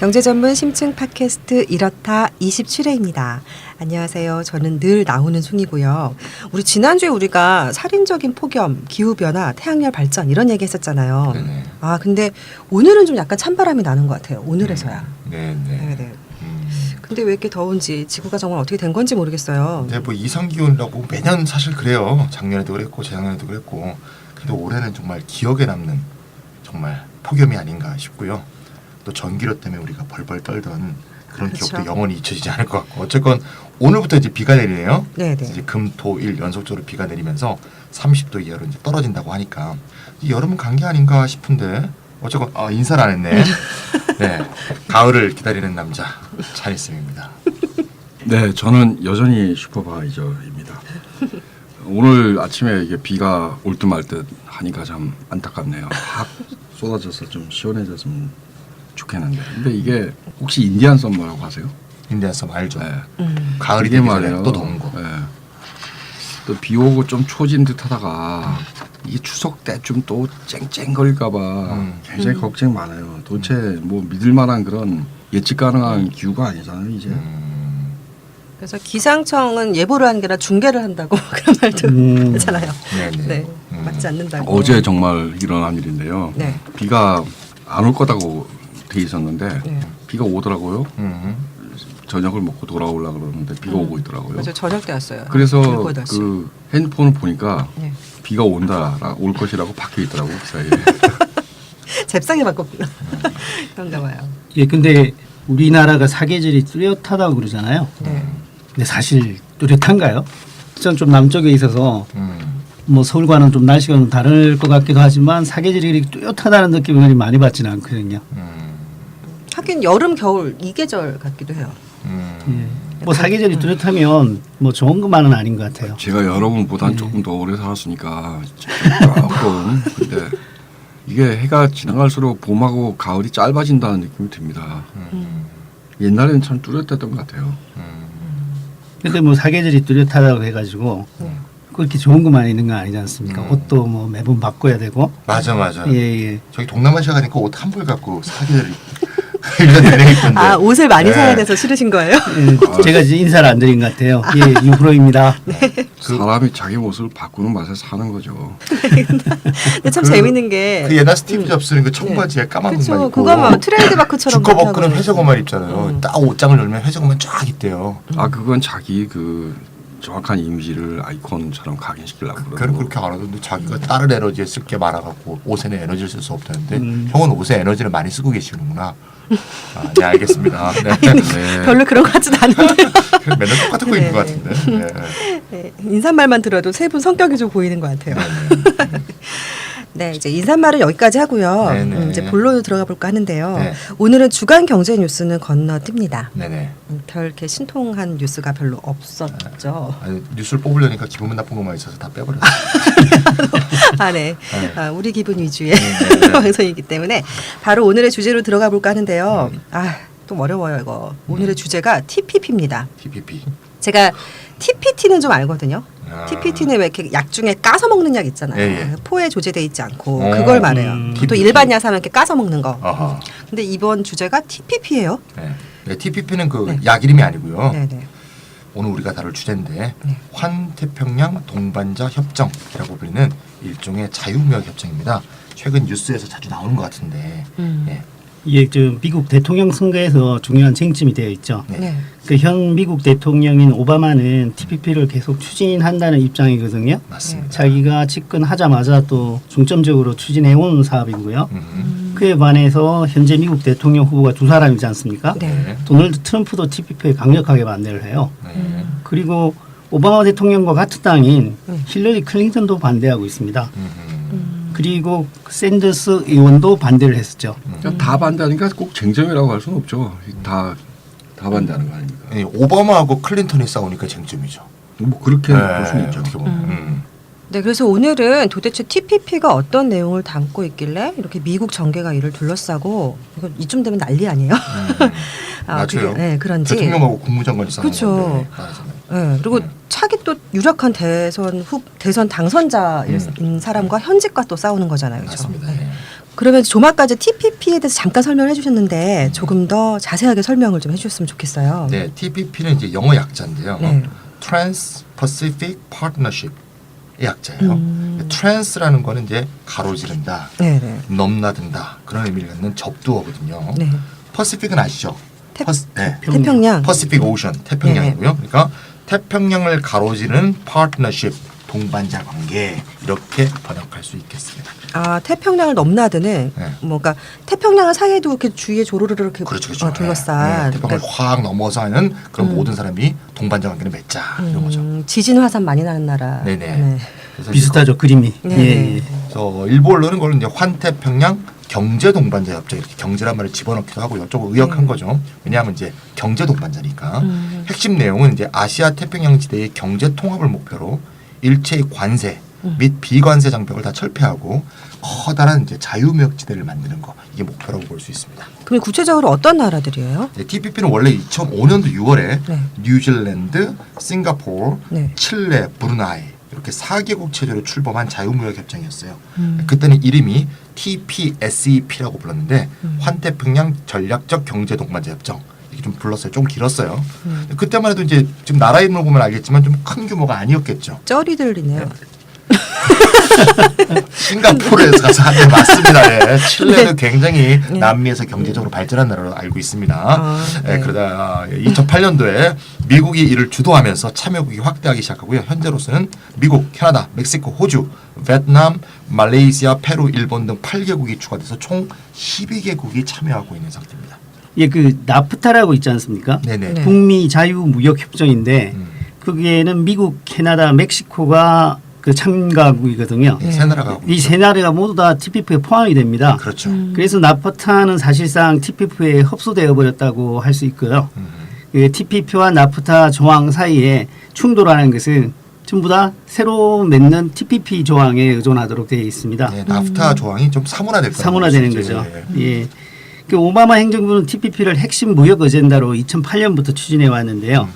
경제 전문 심층 팟캐스트 이렇다 27회입니다. 안녕하세요. 저는 늘 나오는 숭이고요. 우리 지난주에 우리가 살인적인 폭염, 기후변화, 태양열 발전 이런 얘기 했었잖아요. 네네. 아 근데 오늘은 좀 약간 찬바람이 나는 것 같아요. 오늘에서야. 네네. 근데 왜 이렇게 더운지 지구가 정말 어떻게 된 건지 모르겠어요. 네, 뭐 이상기온이라고 매년 사실 그래요. 작년에도 그랬고 재작년에도 그랬고. 근데 올해는 정말 기억에 남는 정말 폭염이 아닌가 싶고요. 또 전기료 때문에 우리가 벌벌 떨던 그런 그렇죠. 기억도 영원히 잊혀지지 않을 것 같고. 어쨌건 오늘부터 이제 비가 내리네요. 네네. 이제 금, 토, 일 연속적으로 비가 내리면서 30도 이하로 이제 떨어진다고 하니까 이 여름은 간 게 아닌가 싶은데 어쨌건 인사를 안 했네. 네, 가을을 기다리는 남자 차리쌤입니다. 네, 저는 여전히 슈퍼바이저입니다. 오늘 아침에 이게 비가 올 듯 말 듯 하니까 참 안타깝네요. 확 쏟아져서 좀 시원해졌으면 좋겠는데. 근데 이게 혹시 인디안 썸머라고 하세요? 인디안 썸 알죠? 네. 가을이 이게 되기 전에 말이에요. 또 더운 거. 네. 또 비 오고 좀 초진 듯하다가 이게 추석 때쯤 또 쨍쨍거릴까봐 굉장히 걱정 많아요. 도대체 뭐 믿을 만한 그런 예측 가능한 기후가 아니잖아요 이제. 그래서 기상청은 예보를 하는 게 아니라 중계를 한다고 그런 말도 하잖아요. 네네. 네, 맞지 않는다고. 어제 정말 일어난 일인데요. 네. 비가 안 올 거다고 돼 있었는데 네. 비가 오더라고요. 음. 저녁을 먹고 돌아오려고 그러는데 비가 오고 있더라고요. 맞아 저녁 때 왔어요. 그래서 불 꺼졌어요. 그 핸드폰을 보니까 네. 비가 온다, 올 것이라고 박혀 있더라고요 기사에. 잽싸게 바꿨구나. 그런가 봐요. 예, 근데 우리나라가 사계절이 뚜렷하다고 그러잖아요. 네. 근데 사실 뚜렷한가요? 전 좀 남쪽에 있어서 뭐 서울과는 좀 날씨가 좀 다를 것 같기도 하지만 사계절이 이렇게 뚜렷하다는 느낌을 많이 받지는 않거든요. 하긴 여름, 겨울 이 계절 같기도 해요. 예. 뭐 사계절이 뚜렷하면 뭐 좋은 것만은 아닌 것 같아요. 제가 여러분보단 조금 더 오래 살았으니까 조금 근데 이게 해가 지나갈수록 봄하고 가을이 짧아진다는 느낌이 듭니다. 옛날에는 참 뚜렷했던 것 같아요. 근데 뭐 사계절이 뚜렷하다고 해가지고 그렇게 좋은 것만 있는 건 아니지 않습니까? 옷도 뭐 매번 바꿔야 되고. 맞아. 예, 예. 저기 동남아시아 가니까 옷 한 벌 갖고 사계절 1년 내내 입던데. 아 옷을 많이 네. 사야 돼서 싫으신 거예요? 예, 제가 이제 인사를 안 드린 것 같아요. 예, 유프로입니다. 사람이 자기 모습을 바꾸는 맛에 사는 거죠. 근데 참 재밌는 게 그 옛날 스티브 잡스는 그 청바지에 까만 그쵸, 옷만 입고 그거 뭐 트레이드 마크처럼 주커버크는 하고 회색옷만 입잖아요. 딱 옷장을 열면 회색옷만 쫙 있대요. 아 그건 자기 그 정확한 이미지를 아이콘처럼 각인시키려고 그는 그러고. 그렇게 알아듣는데 자기가 다른 에너지에 쓸 게 많아갖고 옷에는 에너지를 쓸 수 없다는데 형은 옷에 에너지를 많이 쓰고 계시는구나. 네 알겠습니다. 네. 네. 별로 그런 것 같지는 않은데 맨날 똑같은 거 입는 것 같은데. 네, 인사말만 들어도 세 분 성격이 좀 보이는 것 같아요. 네, 이제 인사말은 여기까지 하고요. 네네. 이제 본론으로 들어가 볼까 하는데요. 네. 오늘은 주간 경제 뉴스는 건너뜁니다. 네네. 별 이렇게 신통한 뉴스가 별로 없었죠. 아니, 뉴스를 뽑으려니까 기분 나쁜 것만 있어서 다 빼버렸어요. 아, 네. 네. 아, 우리 기분 위주의 네. 방송이기 때문에 바로 오늘의 주제로 들어가 볼까 하는데요. 아, 좀 어려워요, 이거. 오늘의 주제가 TPP입니다. TPP. 제가 TPT는 좀 알거든요. 아. TPT는 왜 이렇게 약 중에 까서 먹는 약 있잖아요. 예. 포에 조제돼 있지 않고 어. 그걸 말해요. 또 TPT. 일반 야사면 이렇게 까서 먹는 거. 아하. 근데 이번 주제가 TPP예요. 네. 네, TPP는 그 네. 약 이름이 아니고요. 네, 네. 오늘 우리가 다룰 주제인데 네. 환태평양 동반자 협정이라고 불리는 일종의 자유무역 협정입니다. 최근 뉴스에서 자주 나오는 것 같은데. 예. 이게 저 미국 대통령 선거에서 중요한 쟁점이 되어 있죠. 네. 네. 그 현 미국 대통령인 오바마는 TPP를 계속 추진한다는 입장이거든요. 맞습니다. 자기가 집권하자마자 또 중점적으로 추진해온 사업이고요. 그에 반해서 현재 미국 대통령 후보가 두 사람이지 않습니까? 네. 도널드 트럼프도 TPP에 강력하게 반대를 해요. 네. 그리고 오바마 대통령과 같은 당인 힐러리 클린턴도 반대하고 있습니다. 그리고 샌더스 의원도 반대를 했었죠. 그러니까 다 반대하니까 꼭 쟁점이라고 할 수는 없죠. 다 반대하는 거 아닙니까? 예, 오바마하고 클린턴이 싸우니까 쟁점이죠. 뭐 그렇게 볼 수는 있죠. 어떻게 보면. 네, 그래서 오늘은 도대체 TPP가 어떤 내용을 담고 있길래 이렇게 미국 정계가 이를 둘러싸고 이거 이쯤 되면 난리 아니에요? 맞아요. 네, 그런지. 대통령하고 국무장관이 싸우는 그쵸. 건데. 맞아요. 네, 그리고 차기 또 유력한 대선 당선자인 사람과 현직과 또 싸우는 거잖아요. 그렇죠? 맞습니다. 네. 네. 그러면 조마까지 TPP에 대해서 잠깐 설명을 해주셨는데 조금 더 자세하게 설명을 좀 해주셨으면 좋겠어요. 네, TPP는 이제 영어 약자인데요. 네. Trans-Pacific Partnership의 약자예요. Trans라는 거는 이제 가로지른다, 네네. 넘나든다 그런 의미를 갖는 접두어거든요. 네. 퍼시픽은 아시죠? 네. 태평양. 퍼시픽 오션 태평양이고요. 그러니까 태평양을 가로지르는 파트너십 동반자 관계 이렇게 번역할 수 있겠습니다. 아 태평양을 넘나드는 네. 뭔가 태평양을 사이에도 이렇게 주위에 조르르 이렇게 그렇죠. 둘러싼. 네, 태평양을 확 넘어서 하는 그런 모든 사람이 동반자 관계를 맺자 이런 거죠. 지진 화산 많이 나는 나라. 네네. 네. 그래서 비슷하죠 그림이. 네. 예, 예. 그래서 일본어는 그걸 이제 환태평양 경제 동반자 협정 이렇게 경제란 말을 집어넣기도 하고요. 조금 의역한 거죠. 왜냐하면 이제 경제 동반자니까. 핵심 내용은 이제 아시아 태평양 지대의 경제 통합을 목표로 일체의 관세 및 비관세 장벽을 다 철폐하고 커다란 이제 자유무역 지대를 만드는 거 이게 목표라고 볼 수 있습니다. 그럼 구체적으로 어떤 나라들이에요? TPP는 원래 2005년도 6월에 네. 뉴질랜드, 싱가포르, 네. 칠레, 브루나이 이렇게 4개국 체제로 출범한 자유무역 협정이었어요. 그때는 이름이 TPSEP라고 불렀는데 환태평양 전략적 경제 동반자 협정 이렇게 좀 불렀어요. 좀 길었어요. 그때만 해도 이제 지금 나라 이름을 보면 알겠지만 좀 큰 규모가 아니었겠죠. 쩔이 들리네요. 싱가포르에서 가서 한 대 맞습니다. 네. 칠레는 굉장히 네. 남미에서 경제적으로 발전한 나라로 알고 있습니다. 아, 네. 그러다 2008년도에 미국이 이를 주도하면서 참여국이 확대하기 시작하고요. 현재로서는 미국, 캐나다, 멕시코, 호주, 베트남, 말레이시아, 페루, 일본 등 8개국이 추가돼서 총 12개국이 참여하고 있는 상태입니다. 예, 그 나프타라고 있지 않습니까? 네네. 네. 북미 자유무역 협정인데 거기에는 미국, 캐나다, 멕시코가 그 참가국이거든요. 네, 세 나라가 하고 이 있죠. 세 나라가 모두 다 TPP에 포함이 됩니다. 그렇죠. 그래서 나프타는 사실상 TPP에 흡수되어 버렸다고 할 수 있고요. 그 TPP와 나프타 조항 사이에 충돌하는 것은 전부 다 새로 맺는 TPP 조항에 의존하도록 되어 있습니다. 네, 나프타 조항이 좀 사문화될 거라고 사문화되는 볼수 있죠. 거죠. 예. 예. 그 오바마 행정부는 TPP를 핵심 무역 어젠다로 2008년부터 추진해 왔는데요.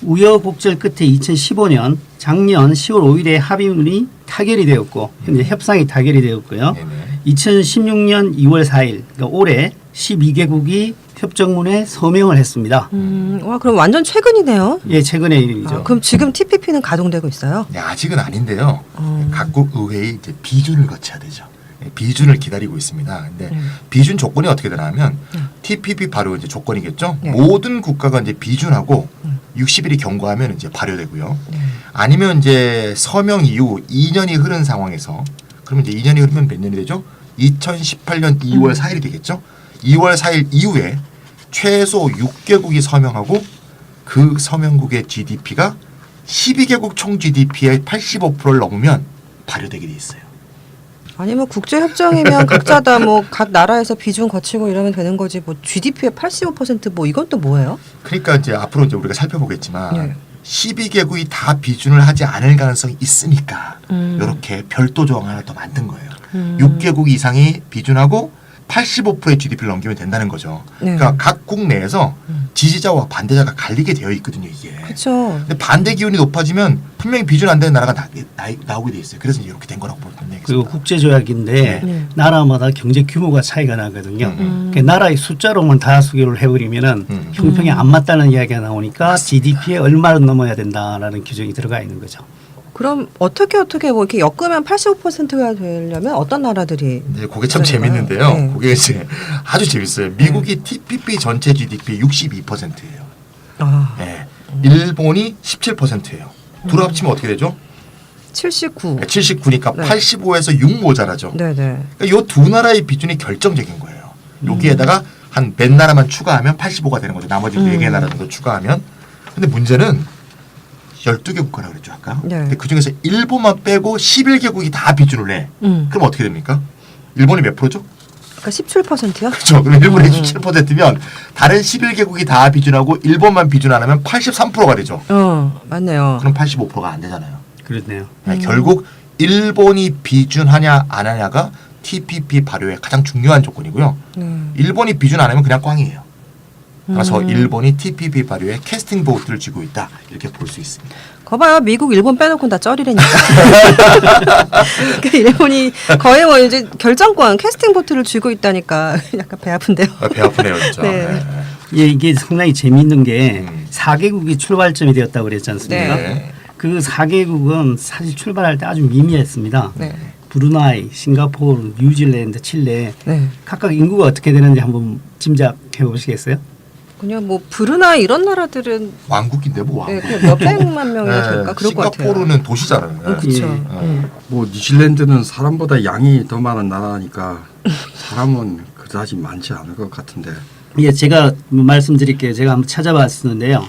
우여곡절 끝에 2015년 작년 10월 5일에 합의문이 타결이 되었고 현재 협상이 타결이 되었고요. 네네. 2016년 2월 4일 그러니까 올해 12개국이 협정문에 서명을 했습니다. 와 그럼 완전 최근이네요. 예, 최근의 일이죠. 아, 그럼 지금 TPP는 가동되고 있어요? 네, 아직은 아닌데요. 각국 의회의 이제 비준을 거쳐야 되죠. 비준을 기다리고 있습니다. 근데 비준 조건이 어떻게 되냐면 TPP 발효 이제 조건이겠죠. 네. 모든 국가가 이제 비준하고 60일이 경과하면 이제 발효되고요. 아니면 이제 서명 이후 2년이 흐른 상황에서 그러면 이제 2년이 흐르면 몇 년이 되죠? 2018년 2월 4일이 되겠죠. 2월 4일 이후에 최소 6개국이 서명하고 그 서명국의 GDP가 12개국 총 GDP의 85%를 넘으면 발효되게 돼 있어요. 아니 뭐 국제 협정이면 각자 다 뭐 각 나라에서 비중 거치고 이러면 되는 거지 뭐 GDP의 85%뭐 이건 또 뭐예요? 그러니까 이제 앞으로 이제 우리가 살펴보겠지만 네. 12개국이 다 비준을 하지 않을 가능성이 있으니까 이렇게 별도 조항 하나 더 만든 거예요. 6개국 이상이 비준하고 85%의 GDP를 넘기면 된다는 거죠. 네. 그러니까 각국 내에서 지지자와 반대자가 갈리게 되어 있거든요, 이게. 그렇죠. 근데 반대 기운이 높아지면 분명히 비준 안 되는 나라가 나오게 돼 있어요. 그래서 이제 이렇게 된 거라고 보면 되겠습니다. 그리고 국제조약인데 네. 나라마다 경제 규모가 차이가 나거든요. 음. 그 나라의 숫자로만 다수결을 해버리면은 형평이 안 맞다는 이야기가 나오니까 GDP에 얼마를 넘어야 된다라는 규정이 들어가 있는 거죠. 그럼 어떻게 뭐 이렇게 엮으면 85%가 되려면 어떤 나라들이? 네, 그게 참 그러나요? 재밌는데요. 네. 그게 이제 아주 재밌어요. 미국이 TPP 전체 GDP 62%예요. 아, 네. 일본이 17%예요. 둘 합치면 어떻게 되죠? 79. 79니까 네. 85에서 6 모자라죠. 네네. 그러니까 이 두 나라의 비준이 결정적인 거예요. 여기에다가 한 몇 나라만 추가하면 85가 되는 거죠. 나머지 4개 나라 정도 추가하면. 근데 문제는 12개 국가라고 그랬죠, 아까. 네. 근데 그중에서 일본만 빼고 11개국이 다 비준을 내. 그럼 어떻게 됩니까? 일본이 몇 프로죠? 그러니까 17%요? 그렇죠. 그럼 일본이 17%면 다른 11개국이 다 비준하고 일본만 비준 안 하면 83%가 되죠. 맞네요. 그럼 85%가 안 되잖아요. 그렇네요. 결국 일본이 비준하냐 안 하냐가 TPP 발효의 가장 중요한 조건이고요. 일본이 비준 안 하면 그냥 꽝이에요. 따라서 일본이 TPP 발효에 캐스팅 보트를 쥐고 있다 이렇게 볼 수 있습니다. 거봐요. 미국, 일본 빼놓고는 다 쩔이라니까. 그러니까 일본이 거의 뭐 이제 결정권 캐스팅 보트를 쥐고 있다니까 약간 배 아픈데요. 배 아프네요 진짜. 네. 네. 예, 이게 상당히 재미있는 게 4개국이 출발점이 되었다고 그랬지 않습니까? 네. 그 4개국은 사실 출발할 때 아주 미미했습니다. 네. 브루나이, 싱가포르, 뉴질랜드, 칠레 네. 각각 인구가 어떻게 되는지 한번 짐작해 보시겠어요? 그냥 뭐 브루나이 이런 나라들은 왕국인데 뭐 네, 왕국. 그냥 몇백만 명이나 될까 그럴 것 같아요. 싱가포르는 도시잖아요. 그렇죠. 예. 뭐 뉴질랜드는 사람보다 양이 더 많은 나라니까 사람은 그다지 많지 않을 것 같은데. 예, 제가 말씀드릴게요. 제가 한번 찾아봤었는데요.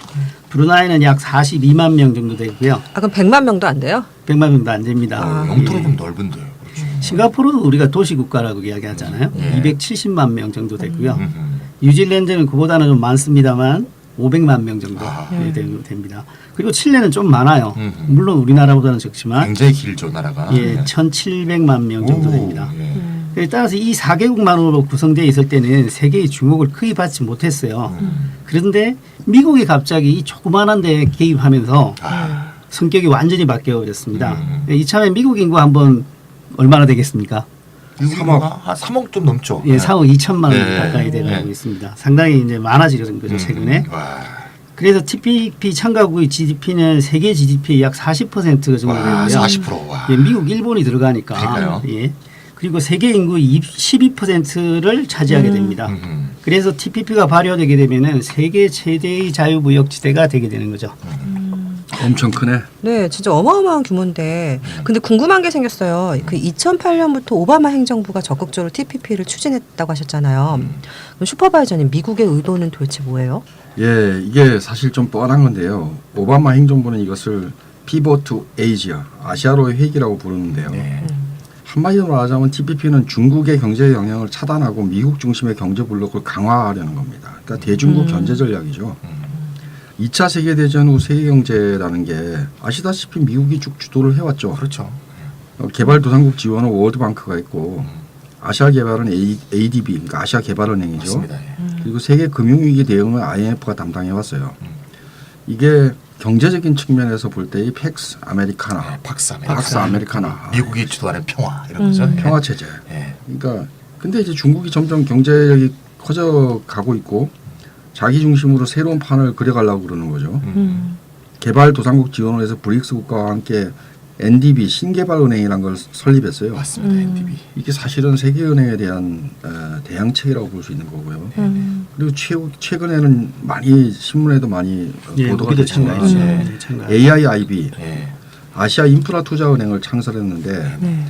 브루나이는 약 42만 명 정도 되고요. 아 그럼 100만 명도 안 돼요? 100만 명도 안 됩니다. 아. 영토는 예. 좀 넓은데요. 그렇죠. 싱가포르도 우리가 도시국가라고 이야기하잖아요. 예. 270만 명 정도 되고요. 음흠. 뉴질랜드는 그보다는 좀 많습니다만 500만 명 정도 아. 됩니다. 그리고 칠레는 좀 많아요. 음흠. 물론 우리나라보다는 적지만 굉장히 길죠 나라가. 예, 네. 1,700만 명 정도 오, 됩니다. 예. 따라서 이 4개국만으로 구성되어 있을 때는 세계의 주목을 크게 받지 못했어요. 그런데 미국이 갑자기 이 조그마한 데 개입하면서 아, 성격이 완전히 바뀌어버렸습니다. 이참에 미국 인구 한번 얼마나 되겠습니까? 3억 한 3억 좀 넘죠. 예, 4억 2천만 원 네. 가까이 돼가고 네. 있습니다. 상당히 이제 많아지는 거죠 최근에. 와, 그래서 TPP 참가국의 GDP는 세계 GDP의 약 40% 정도 와, 되고요. 40%. 와. 예, 미국, 일본이 들어가니까. 그러니까요. 예. 그리고 세계 인구의 12%를 차지하게 됩니다. 그래서 TPP가 발효되게 되면은 세계 최대의 자유무역지대가 되게 되는 거죠. 엄청 크네. 네, 진짜 어마어마한 규모인데. 근데 궁금한 게 생겼어요. 그 2008년부터 오바마 행정부가 적극적으로 TPP를 추진했다고 하셨잖아요. 그럼 슈퍼바이저님 미국의 의도는 도대체 뭐예요? 예, 이게 사실 좀 뻔한 건데요. 오바마 행정부는 이것을 피벗 투 에이지아, 아시아로의 회기라고 부르는데요. 네. 한마디로 말하자면 TPP는 중국의 경제 영향을 차단하고 미국 중심의 경제 블록을 강화하려는 겁니다. 그러니까 대중국 견제 전략이죠. 2차 세계대전 후 세계경제라는 게 아시다시피 미국이 쭉 주도를 해왔죠. 그렇죠. 개발도상국 지원은 월드뱅크가 있고 아시아 개발은 ADB, 그러니까 아시아 개발은행이죠. 맞습니다. 예. 그리고 세계 금융위기 대응은 IMF가 담당해왔어요. 이게 경제적인 측면에서 볼 때 이 팩스 아메리카나, 네, 박스 아메리카나. 박스 아메리카나, 미국이 주도하는 평화 이런 거죠. 예. 평화 체제. 예. 그러니까 근데 이제 중국이 점점 경제력이 커져가고 있고 자기 중심으로 새로운 판을 그려가려고 그러는 거죠. 개발도상국 지원을 해서 브릭스 국가와 함께 NDB 신개발은행이라는 걸 설립했어요. 맞습니다. NDB. 이게 사실은 세계은행에 대한 대항책이라고 볼 수 있는 거고요. 그리고 최근에는 많이 신문에도 많이 예, 보도가 우리도 됐지만 참가했죠. 네, 참가. AIIB 예. 아시아 인프라 투자은행을 창설했는데 네.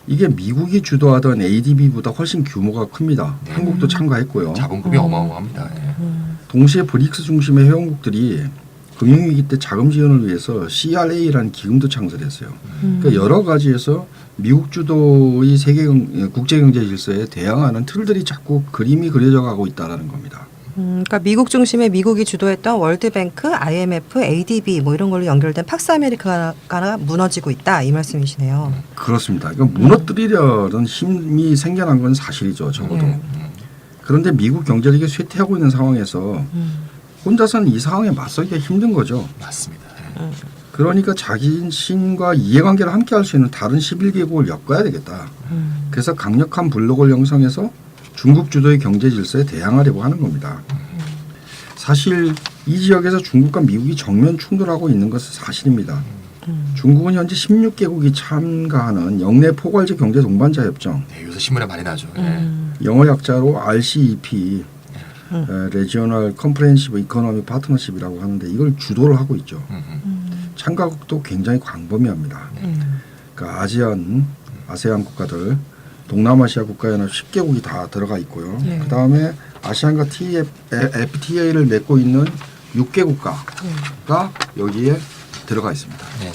이게 미국이 주도하던 ADB보다 훨씬 규모가 큽니다. 한국도 참가했고요. 자본금이 어마어마합니다. 예. 동시에 브릭스 중심의 회원국들이 금융위기 때 자금 지원을 위해서 CRA라는 기금도 창설했어요. 그러니까 여러 가지에서 미국 주도의 세계 국제 경제 질서에 대항하는 틀들이 자꾸 그림이 그려져 가고 있다라는 겁니다. 그러니까 미국 중심의 미국이 주도했던 월드뱅크, IMF, ADB 뭐 이런 걸로 연결된 팍스 아메리카가 무너지고 있다 이 말씀이시네요. 그렇습니다. 그러니까 무너뜨리려는 힘이 생겨난 건 사실이죠, 적어도. 그런데 미국 경제력이 쇠퇴하고 있는 상황에서 혼자서는 이 상황에 맞서기가 힘든 거죠. 맞습니다. 예. 그러니까 자신과 이해관계를 함께 할 수 있는 다른 11개국을 엮어야 되겠다. 그래서 강력한 블록을 형성해서 중국 주도의 경제 질서에 대항하려고 하는 겁니다. 사실 이 지역에서 중국과 미국이 정면 충돌하고 있는 것은 사실입니다. 중국은 현재 16개국이 참가하는 영내 포괄적 경제 동반자 협정, 네, 요새 신문에 많이 나죠. 예. 영어 약자로 RCEP, Regional Comprehensive Economic Partnership이라고 하는데 이걸 주도를 하고 있죠. 참가국도 굉장히 광범위합니다. 그러니까 아세안 국가들, 동남아시아 국가연합 10개국이 다 들어가 있고요. 네. 그다음에 아시안과 FTA를 맺고 있는 6개국가가 여기에 들어가 있습니다. 네.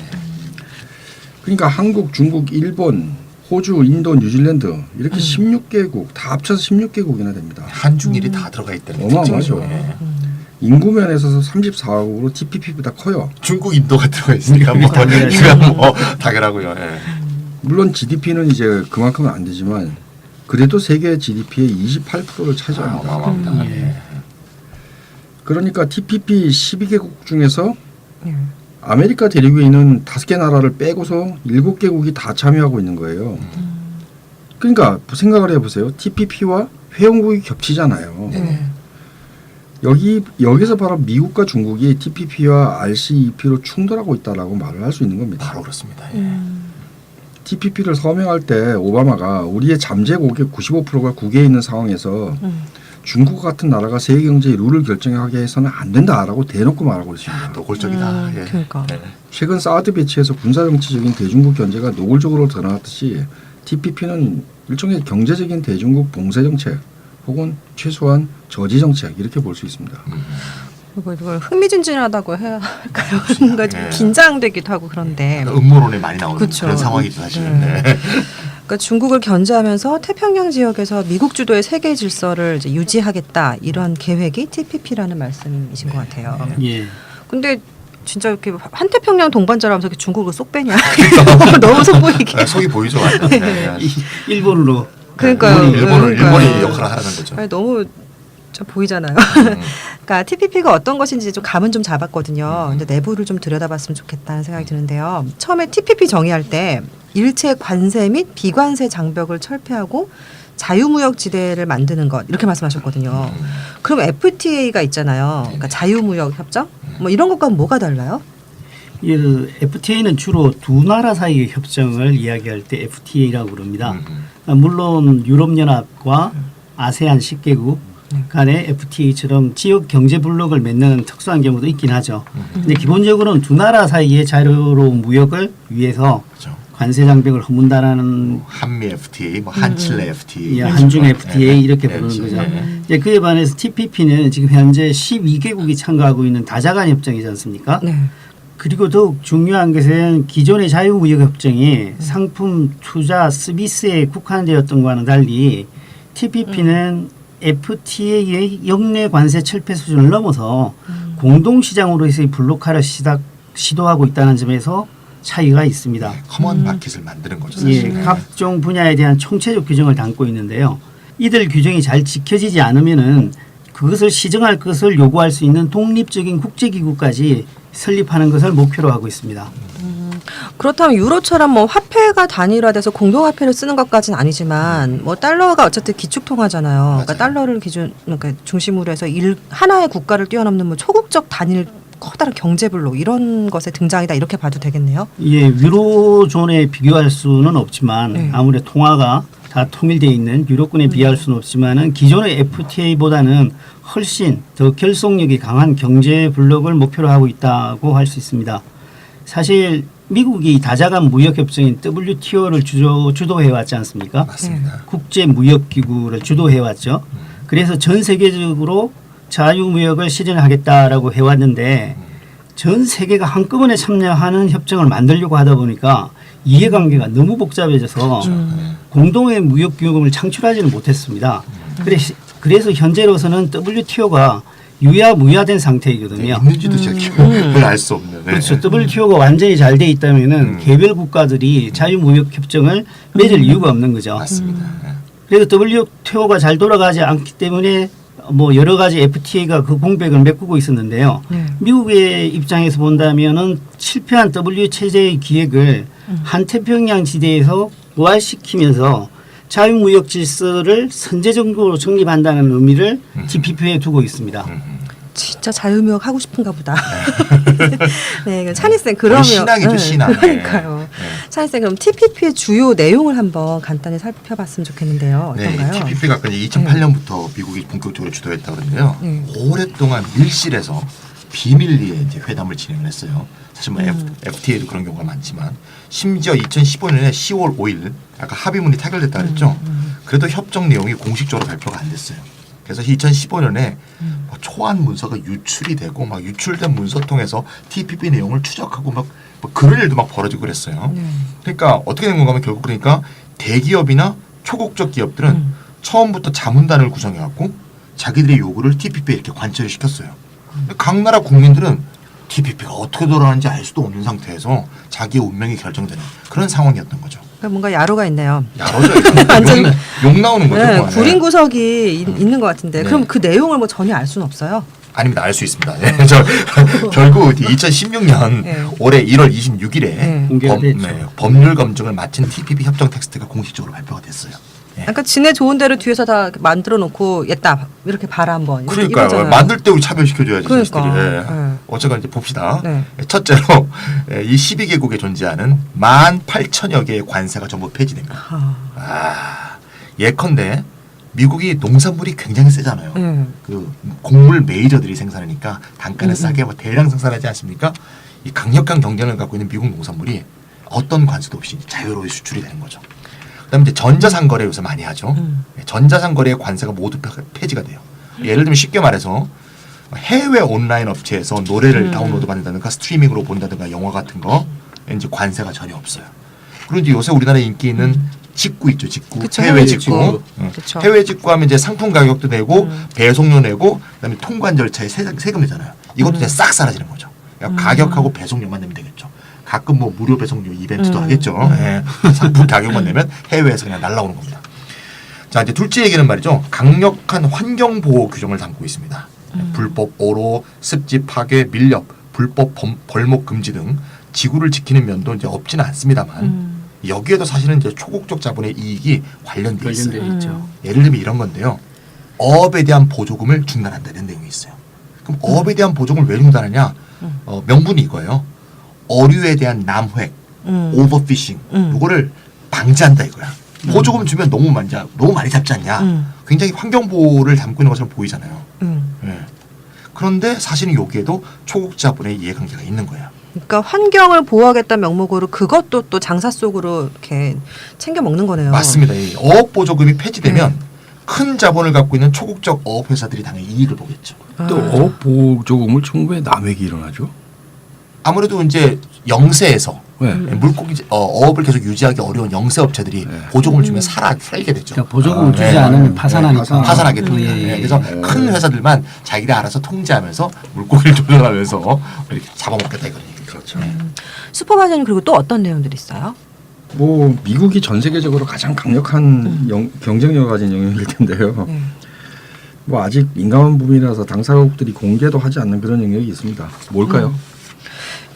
그러니까 한국, 중국, 일본, 호주, 인도, 뉴질랜드 이렇게 16개국 다 합쳐서 16개국이나 됩니다. 한중일이 다 들어가 있다는 게 어마어마하죠. 특징이죠. 예. 인구 면에서 34억으로 TPP보다 커요. 중국, 인도가 들어가 있으니까 뭐 이건 뭐 당연하고요. 예. 물론 GDP는 이제 그만큼은 안 되지만 그래도 세계 GDP의 28%를 차지합니다. 어마어마합니다. 예. 그러니까 TPP 12개국 중에서 예. 아메리카 대륙에 있는 5개 나라를 빼고서 7개국이 다 참여하고 있는 거예요. 그러니까 생각을 해보세요. TPP와 회원국이 겹치잖아요. 네. 여기서 바로 미국과 중국이 TPP와 RCEP로 충돌하고 있다라고 말을 할 수 있는 겁니다. 바로 그렇습니다. 예. TPP를 서명할 때 오바마가 우리의 잠재 고객 95%가 국외에 있는 상황에서 중국 같은 나라가 세계 경제의 룰을 결정하게 해서는 안 된다라고 대놓고 말하고 있습니다. 노골적이다. 예. 그러니까. 예. 최근 사드 배치에서 군사 정치적인 대중국 견제가 노골적으로 드러났듯이 TPP는 일종의 경제적인 대중국 봉쇄 정책 혹은 최소한 저지 정책 이렇게 볼 수 있습니다. 이걸 흥미진진하다고 해야 할까요? 뭔가 좀 네. 긴장되기도 하고 그런데. 음모론에 많이 나오는 그쵸. 그런 상황이죠 사실은. 네. 네. 그러니까 중국을 견제하면서 태평양 지역에서 미국 주도의 세계 질서를 이제 유지하겠다 이런 계획이 TPP라는 말씀이신 것 같아요. 예. 근데 진짜 이렇게 한태평양 동반자라면서 이렇게 중국을 쏙 빼냐? 너무 속보이게. 네, 속이 보이죠. 완전. 네. 네. 일본으로 그러니까요. 일본이 그러니까요. 역할을 하는 거죠. 아니, 너무 좀 보이잖아요. 그러니까 TPP가 어떤 것인지 좀 감은 좀 잡았거든요. 근데 내부를 좀 들여다봤으면 좋겠다는 생각이 드는데요. 처음에 TPP 정의할 때 일체 관세 및 비관세 장벽을 철폐하고 자유무역 지대를 만드는 것 이렇게 말씀하셨거든요. 그럼 FTA가 있잖아요. 그러니까 자유무역 협정 뭐 이런 것과 뭐가 달라요? 이 FTA는 주로 두 나라 사이의 협정을 이야기할 때 FTA라고 부릅니다. 물론 유럽연합과 아세안 10개국 간의 FTA처럼 지역 경제 블록을 맺는 특수한 경우도 있긴 하죠. 근데 기본적으로는 두 나라 사이의 자유로운 무역을 위해서 그렇죠. 관세 장벽을 허문다라는 한미 FTA, 뭐 한칠레 FTA, 예, 한중 FTA 네. 이렇게 네, 부르는 그렇죠. 거죠. 네. 이제 그에 반해서 TPP는 지금 현재 12개국이 참가하고 있는 다자간 협정이지 않습니까? 네. 그리고 더욱 중요한 것은 기존의 자유무역협정이 상품, 투자, 서비스에 국한되었던 것과는 달리 TPP는 FTA의 역내 관세 철폐 수준을 넘어서 공동시장으로서의 블록화를 시도하고 있다는 점에서 차이가 있습니다. 커먼 마켓을 만드는 거죠. 예, 사실. 네. 각종 분야에 대한 총체적 규정을 담고 있는데요. 이들 규정이 잘 지켜지지 않으면은 그것을 시정할 것을 요구할 수 있는 독립적인 국제기구까지 설립하는 것을 목표로 하고 있습니다. 그렇다면 유로처럼 뭐 화폐가 단일화돼서 공동화폐를 쓰는 것까지는 아니지만 뭐 달러가 어쨌든 기축통화잖아요. 그러니까 맞아요. 달러를 그러니까 중심으로 해서 하나의 국가를 뛰어넘는 뭐 초국적 단일 커다란 경제블록 이런 것의 등장이다 이렇게 봐도 되겠네요. 예, 유로존에 비교할 수는 없지만 네. 아무래도 통화가 다 통일되어 있는 유로권에 비할 수는 없지만은 기존의 FTA보다는 훨씬 더 결속력이 강한 경제 블록을 목표로 하고 있다고 할 수 있습니다. 사실 미국이 다자간 무역협정인 WTO를 주도해 왔지 않습니까? 맞습니다. 국제무역기구를 주도해 왔죠. 그래서 전 세계적으로 자유무역을 실현하겠다라고 해왔는데 전 세계가 한꺼번에 참여하는 협정을 만들려고 하다 보니까 이해관계가 너무 복잡해져서 공동의 무역규범을 창출하지는 못했습니다. 그래서 현재로서는 WTO가 유야무야된 상태이거든요. 있는지도 잘 알 수 없는. 네. 그렇죠. WTO가 완전히 잘 돼 있다면은 개별 국가들이 자유무역 협정을 맺을 이유가 없는 거죠. 맞습니다. 네. 그래서 WTO가 잘 돌아가지 않기 때문에 뭐 여러 가지 FTA가 그 공백을 메꾸고 있었는데요. 네. 미국의 입장에서 본다면은 실패한 W 체제의 기획을 한태평양 지대에서 부활시키면서 자유무역 질서를 선제적으로 정립한다는 의미를 TPP에 두고 있습니다. 진짜 자유무역 하고 싶은가 보다. 네, 찬희쌤 그러면 신앙이죠, 신앙. 그러니까요. 네. 찬희쌤 그럼 TPP의 주요 내용을 한번 간단히 살펴봤으면 좋겠는데요. 어떤가요? 네, TPP가 2008년부터 미국이 본격적으로 주도했다고 그러는데요. 네. 오랫동안 밀실에서 비밀리에 이제 회담을 진행을 했어요. 사실 뭐 FTA도 그런 경우가 많지만 심지어 2015년에 10월 5일 아까 합의문이 타결됐다 그랬죠. 그래도 협정 내용이 공식적으로 발표가 안 됐어요. 그래서 2015년에 뭐 초안 문서가 유출이 되고 막 유출된 문서 통해서 TPP 내용을 추적하고 막 뭐 그런 일도 막 벌어지고 그랬어요. 그러니까 어떻게 된 건가 하면 결국 그러니까 대기업이나 초국적 기업들은 처음부터 자문단을 구성해갖고 자기들의 요구를 TPP에 이렇게 관철을 시켰어요. 각 나라 국민들은 TPP가 어떻게 돌아가는지 알 수도 없는 상태에서 자기의 운명이 결정되는 그런 상황이었던 거죠. 그러니까 뭔가 야로가 있네요. 야로죠. 욕 나오는 거죠. 네, 그 안에. 구린 구석이 있는 것 같은데 네. 그럼 그 내용을 뭐 전혀 알 수는 없어요. 아닙니다. 알 수 있습니다. 네, 결국 2016년 네. 올해 1월 26일에 네. 공개가 됐죠. 법률 검증을 마친 TPP 협정 텍스트가 공식적으로 발표가 됐어요. 네. 그러니까 지네 좋은 대로 뒤에서 다 만들어 놓고 얘다 이렇게 봐라 한번. 그러니까요. 이거잖아요. 만들 때 우리 차별시켜줘야지. 그러니까. 자식들이. 네. 어쨌건 이제 봅시다. 네. 첫째로 이 12개국에 존재하는 18,000여 개의 관세가 전부 폐지됩니다. 예컨대 미국이 농산물이 굉장히 세잖아요. 그 곡물 메이저들이 생산하니까 단가는 싸게 뭐 대량 생산하지 않습니까? 이 강력한 경쟁을 갖고 있는 미국 농산물이 어떤 관세도 없이 자유로이 수출이 되는 거죠. 그다음에 이제 전자상거래 요새 많이 하죠. 전자상거래의 관세가 모두 폐지가 돼요. 예를 들면 쉽게 말해서 해외 온라인 업체에서 노래를 다운로드 받는다든가 스트리밍으로 본다든가 영화 같은 거 이제 관세가 전혀 없어요. 그리고 이제 요새 우리나라에 인기 있는 직구 있죠, 직구. 그쵸, 해외 해외 직구. 직구. 응. 그쵸. 해외 직구하면 이제 상품 가격도 내고 배송료 내고 그다음에 통관 절차에 세금 내잖아요. 이것도 이제 싹 사라지는 거죠. 그러니까 가격하고 배송료만 내면 되겠죠. 가끔 뭐 무료 배송료 이벤트도 하겠죠. 예. 상품 가격만 내면 해외에서 그냥 날라오는 겁니다. 자, 이제 둘째 얘기는 말이죠. 강력한 환경 보호 규정을 담고 있습니다. 불법 오로, 습지 파괴, 밀렵, 불법 벌목 금지 등 지구를 지키는 면도 이제 없지는 않습니다만 여기에도 사실은 이제 초국적 자본의 이익이 관련돼 있어요. 있죠. 예를 들면 이런 건데요. 어업에 대한 보조금을 중단한다 이런 내용이 있어요. 그럼 어업에 대한 보조금을 왜 중단하냐? 명분이 이거예요. 어류에 대한 남획, 오버피싱, 이거를 방지한다 이거야. 보조금 주면 너무 많이 잡지 않냐? 굉장히 환경 보호를 담고 있는 것처럼 보이잖아요. 예. 그런데 사실은 여기에도 초국 자본의 이해관계가 있는 거예요. 그러니까 환경을 보호하겠다는 명목으로 그것도 또 장사 속으로 이렇게 챙겨 먹는 거네요. 맞습니다. 이 어업 보조금이 폐지되면 큰 자본을 갖고 있는 초국적 어업 회사들이 당연히 이익을 보겠죠. 또 어업 보조금을 청구해 남획이 일어나죠. 아무래도 이제 영세에서 네. 물고기 어업을 계속 유지하기 어려운 영세 업체들이 보조금을 주면 살게 되죠. 그러니까 보조금을 주지 네. 않으면 파산하니까. 파산하게 됩니다. 예, 예. 네, 그래서 큰 회사들만 자기들이 알아서 통제하면서 물고기를 조절하면서 이렇게 잡아먹겠다 이거죠. 그렇죠. 슈퍼바이저님 그리고 또 어떤 내용들이 있어요? 뭐 미국이 전 세계적으로 가장 강력한 경쟁력을 가진 영역일 텐데요. 뭐 아직 민감한 부분이라서 당사국들이 공개도 하지 않는 그런 영역이 있습니다. 뭘까요?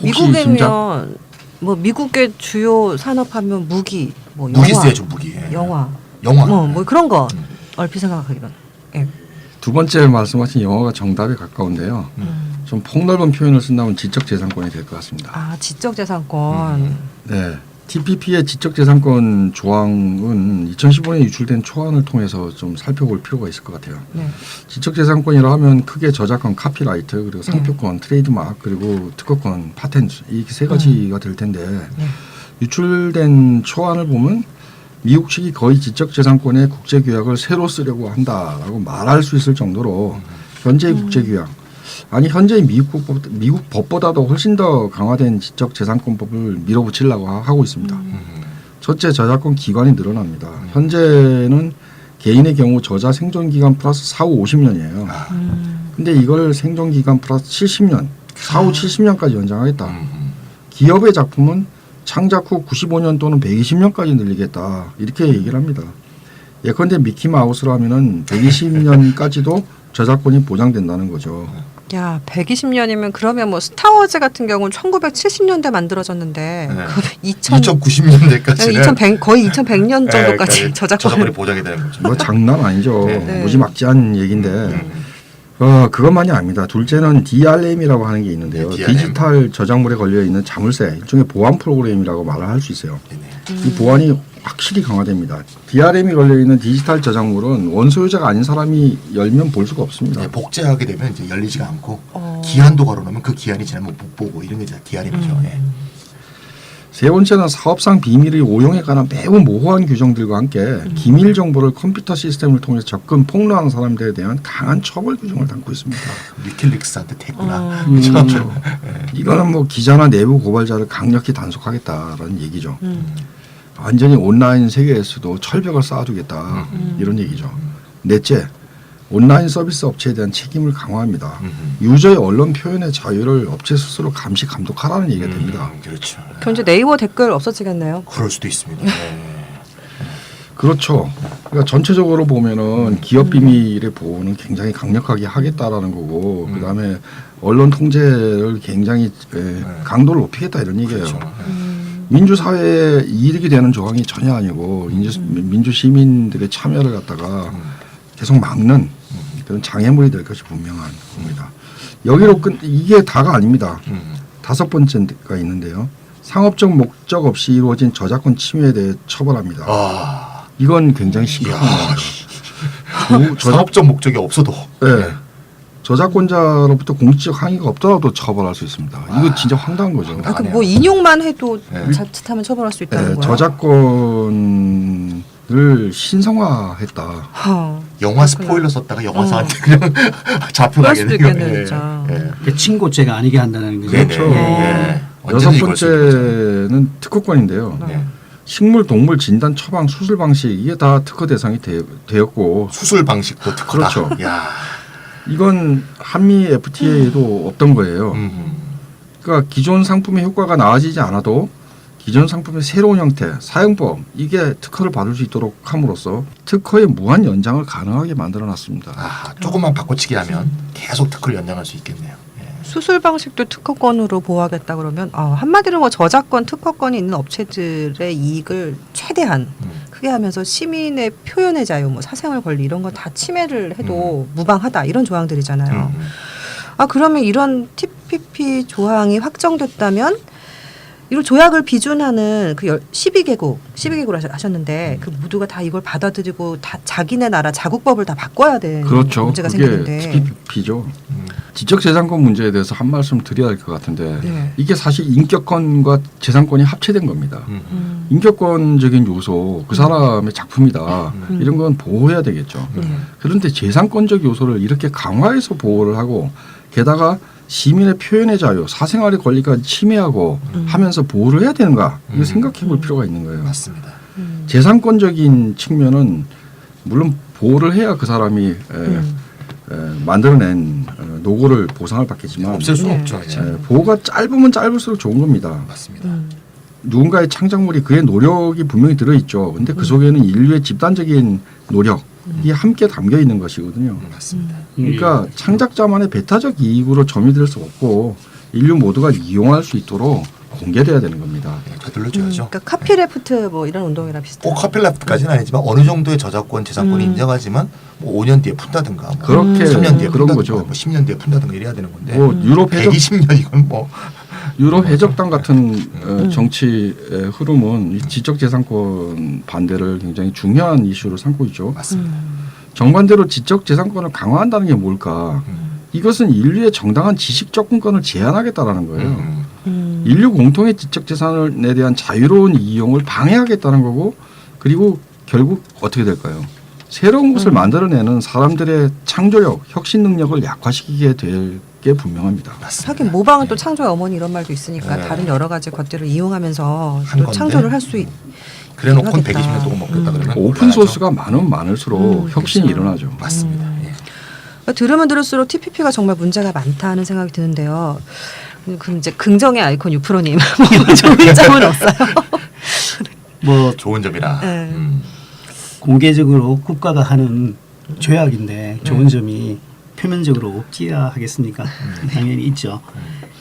혹시 짐작? 미국이면 뭐 미국의 주요 산업하면 무기, 뭐 영화, 무기 쓰여죠 무기. 영화, 영화. 뭐 그런 거 얼핏 생각하기로는. 예. 두 번째 말씀하신 영어가 정답에 가까운데요. 좀 폭넓은 표현을 쓴다면 지적재산권이 될 것 같습니다. 아 지적재산권. 네. TPP의 지적재산권 조항은 2015년에 유출된 초안을 통해서 좀 살펴볼 필요가 있을 것 같아요. 네. 지적재산권이라 하면 크게 저작권, 카피라이트, 그리고 상표권, 트레이드마크, 그리고 특허권, 파텐트 이렇게 세 가지가 될 텐데 유출된 초안을 보면 미국 측이 거의 지적재산권의 국제규약을 새로 쓰려고 한다라고 말할 수 있을 정도로 현재의 국제규약 아니 현재의 미국 법보다도 훨씬 더 강화된 지적재산권법을 밀어붙이려고 하고 있습니다. 첫째, 저작권 기간이 늘어납니다. 현재는 개인의 경우 저자 생존기간 플러스 사후 50년이에요. 근데 이걸 생존기간 플러스 70년, 사후 70년까지 연장하겠다. 기업의 작품은 창작 후 95년 또는 120년까지 늘리겠다. 이렇게 얘기를 합니다. 예컨대 미키마우스라면은 120년까지도 저작권이 보장된다는 거죠. 야, 120년이면 그러면 뭐 스타워즈 같은 경우는 1970년대 만들어졌는데 네. 그 2090년대까지는 거의 2100년 정도까지 네, 저작권을 보장이 되는 거죠. 뭐 장난 아니죠. 네. 무지막지한 얘기인데 그것만이 아닙니다. 둘째는 DRM이라고 하는 게 있는데요. DRM. 디지털 저작물에 걸려 있는 자물쇠 일종의 보안 프로그램이라고 말을 할 수 있어요. 이 보안이 확실히 강화됩니다. DRM이 걸려 있는 디지털 저작물은 원소유자가 아닌 사람이 열면 볼 수가 없습니다. 네, 복제하게 되면 이제 열리지가 않고 기한도 걸어놓으면 그 기한이 지나면 못 보고 이런 게 이제 DRM이죠. 예. 세 번째는 사업상 비밀의 오용에 관한 매우 모호한 규정들과 함께 기밀 정보를 컴퓨터 시스템을 통해서 접근 폭로하는 사람들에 대한 강한 처벌 규정을 담고 있습니다. 위킬릭스한테 됐구나. 그렇죠. 이거는 뭐 기자나 내부 고발자를 강력히 단속하겠다라는 얘기죠. 완전히 온라인 세계에서도 철벽을 쌓아두겠다 이런 얘기죠. 넷째, 온라인 서비스 업체에 대한 책임을 강화합니다. 유저의 언론 표현의 자유를 업체 스스로 감시 감독하라는 얘기가 됩니다. 그렇죠. 그럼 이제 네이버 댓글 없어지겠네요. 그럴 수도 있습니다. 네. 그렇죠. 그러니까 전체적으로 보면은 기업 비밀의 보호는 굉장히 강력하게 하겠다라는 거고 그다음에 언론 통제를 굉장히 강도를 높이겠다 이런 얘기예요. 그렇죠. 민주 사회에 이익이 되는 조항이 전혀 아니고 민주 시민들의 참여를 갖다가 계속 막는 그런 장애물이 될 것이 분명한 겁니다. 여기로 이게 다가 아닙니다. 5번째가 있는데요. 상업적 목적 없이 이루어진 저작권 침해에 대해 처벌합니다. 아, 이건 굉장히 심각한 겁니다. 상업적 목적이 없어도. 네. 저작권자로부터 공식적 항의가 없더라도 처벌할 수 있습니다. 이거 진짜 황당한 거죠. 아, 그 뭐 인용만 해도 네. 자칫하면 처벌할 수 있다는 거예요. 저작권을 신성화했다. 영화 스포일러 썼다가 영화사한테 그냥 잡혀가게 수도 되는 있겠네, 거예요. 진짜. 그 친고죄가 아니게 한다는 거죠. 네네. 그렇죠. 네. 여섯 언제든지 걸수 있는 거죠. 번째는 특허권인데요. 네. 식물, 동물 진단, 처방, 수술 방식 이게 다 특허 대상이 되었고 수술 방식도 특허다. 그렇죠. 야. 이건 한미 FTA에도 없던 거예요. 그러니까 기존 상품의 효과가 나아지지 않아도 기존 상품의 새로운 형태, 사용법 이게 특허를 받을 수 있도록 함으로써 특허의 무한 연장을 가능하게 만들어놨습니다. 아, 조금만 바꿔치기 하면 계속 특허를 연장할 수 있겠네요. 예. 수술 방식도 특허권으로 보호하겠다 그러면 한마디로 뭐 저작권 특허권이 있는 업체들의 이익을 최대한 크게 하면서 시민의 표현의 자유, 뭐 사생활 권리 이런 거 다 침해를 해도 무방하다 이런 조항들이잖아요. 아 그러면 이런 TPP 조항이 확정됐다면 이런 조약을 비준하는 그 12개국을 하셨는데 그 모두가 다 이걸 받아들이고 다 자기네 나라 자국법을 다 바꿔야 되는 그렇죠. 문제가 그게 생기는데 TPP죠. 지적재산권 문제에 대해서 한 말씀 드려야 할 것 같은데 네. 이게 사실 인격권과 재산권이 합체된 겁니다. 인격권적인 요소, 그 사람의 작품이다. 이런 건 보호해야 되겠죠. 그런데 재산권적 요소를 이렇게 강화해서 보호를 하고 게다가 시민의 표현의 자유, 사생활의 권리까지 침해하고 하면서 보호를 해야 되는가? 이거 생각해 볼 필요가 있는 거예요. 맞습니다. 재산권적인 측면은 물론 보호를 해야 그 사람이 만들어낸 노고를 보상을 받겠지만 없앨 수는 네. 없죠. 예. 보호가 짧으면 짧을수록 좋은 겁니다. 맞습니다. 누군가의 창작물이 그의 노력이 분명히 들어있죠. 근데 그 속에는 인류의 집단적인 노력이 함께 담겨 있는 것이거든요. 맞습니다. 그러니까 창작자만의 배타적 이익으로 점유될 수 없고 인류 모두가 이용할 수 있도록 공개돼야 되는 겁니다. 예, 되돌려줘야죠. 그러니까 카피레프트 뭐 이런 운동이랑 비슷한. 꼭 카필라프트까지는 아니지만 어느 정도의 저작권, 재산권이 인정하지만 뭐 5년 뒤에 푼다든가 뭐 그렇게 3년 뒤에 그런 푼다든가 거죠. 뭐 10년 뒤에 푼다든가 이래야 되는 건데 뭐 유럽 해적 120년 이건 뭐 유럽 해적당 같은 정치의 흐름은 이 지적재산권 반대를 굉장히 중요한 이슈로 삼고 있죠. 맞습니다. 정반대로 지적재산권을 강화한다는 게 뭘까? 이것은 인류의 정당한 지식 접근권을 제한하겠다라는 거예요. 인류 공통의 지적재산에 대한 자유로운 이용을 방해하겠다는 거고 그리고 결국 어떻게 될까요? 새로운 것을 만들어내는 사람들의 창조력, 혁신 능력을 약화시키게 될 게 분명합니다. 하긴 모방은 또 창조의 어머니 이런 말도 있으니까 네. 다른 여러 가지 것들을 이용하면서 한 또 건데. 창조를 할 수 있. 그래놓고 하겠다. 120년 동안 먹겠다 그러면 오픈 소스가 많으면 많을수록 혁신이 그렇죠. 일어나죠. 맞습니다. 예. 들으면 들을수록 TPP가 정말 문제가 많다 하는 생각이 드는데요. 그럼 이제 긍정의 아이콘 유프로님 뭐 좋은 점은 없어요? 뭐 좋은 점이라. 네. 공개적으로 국가가 하는 조약인데 좋은 점이 표면적으로 없기야 하겠습니까? 당연히 있죠.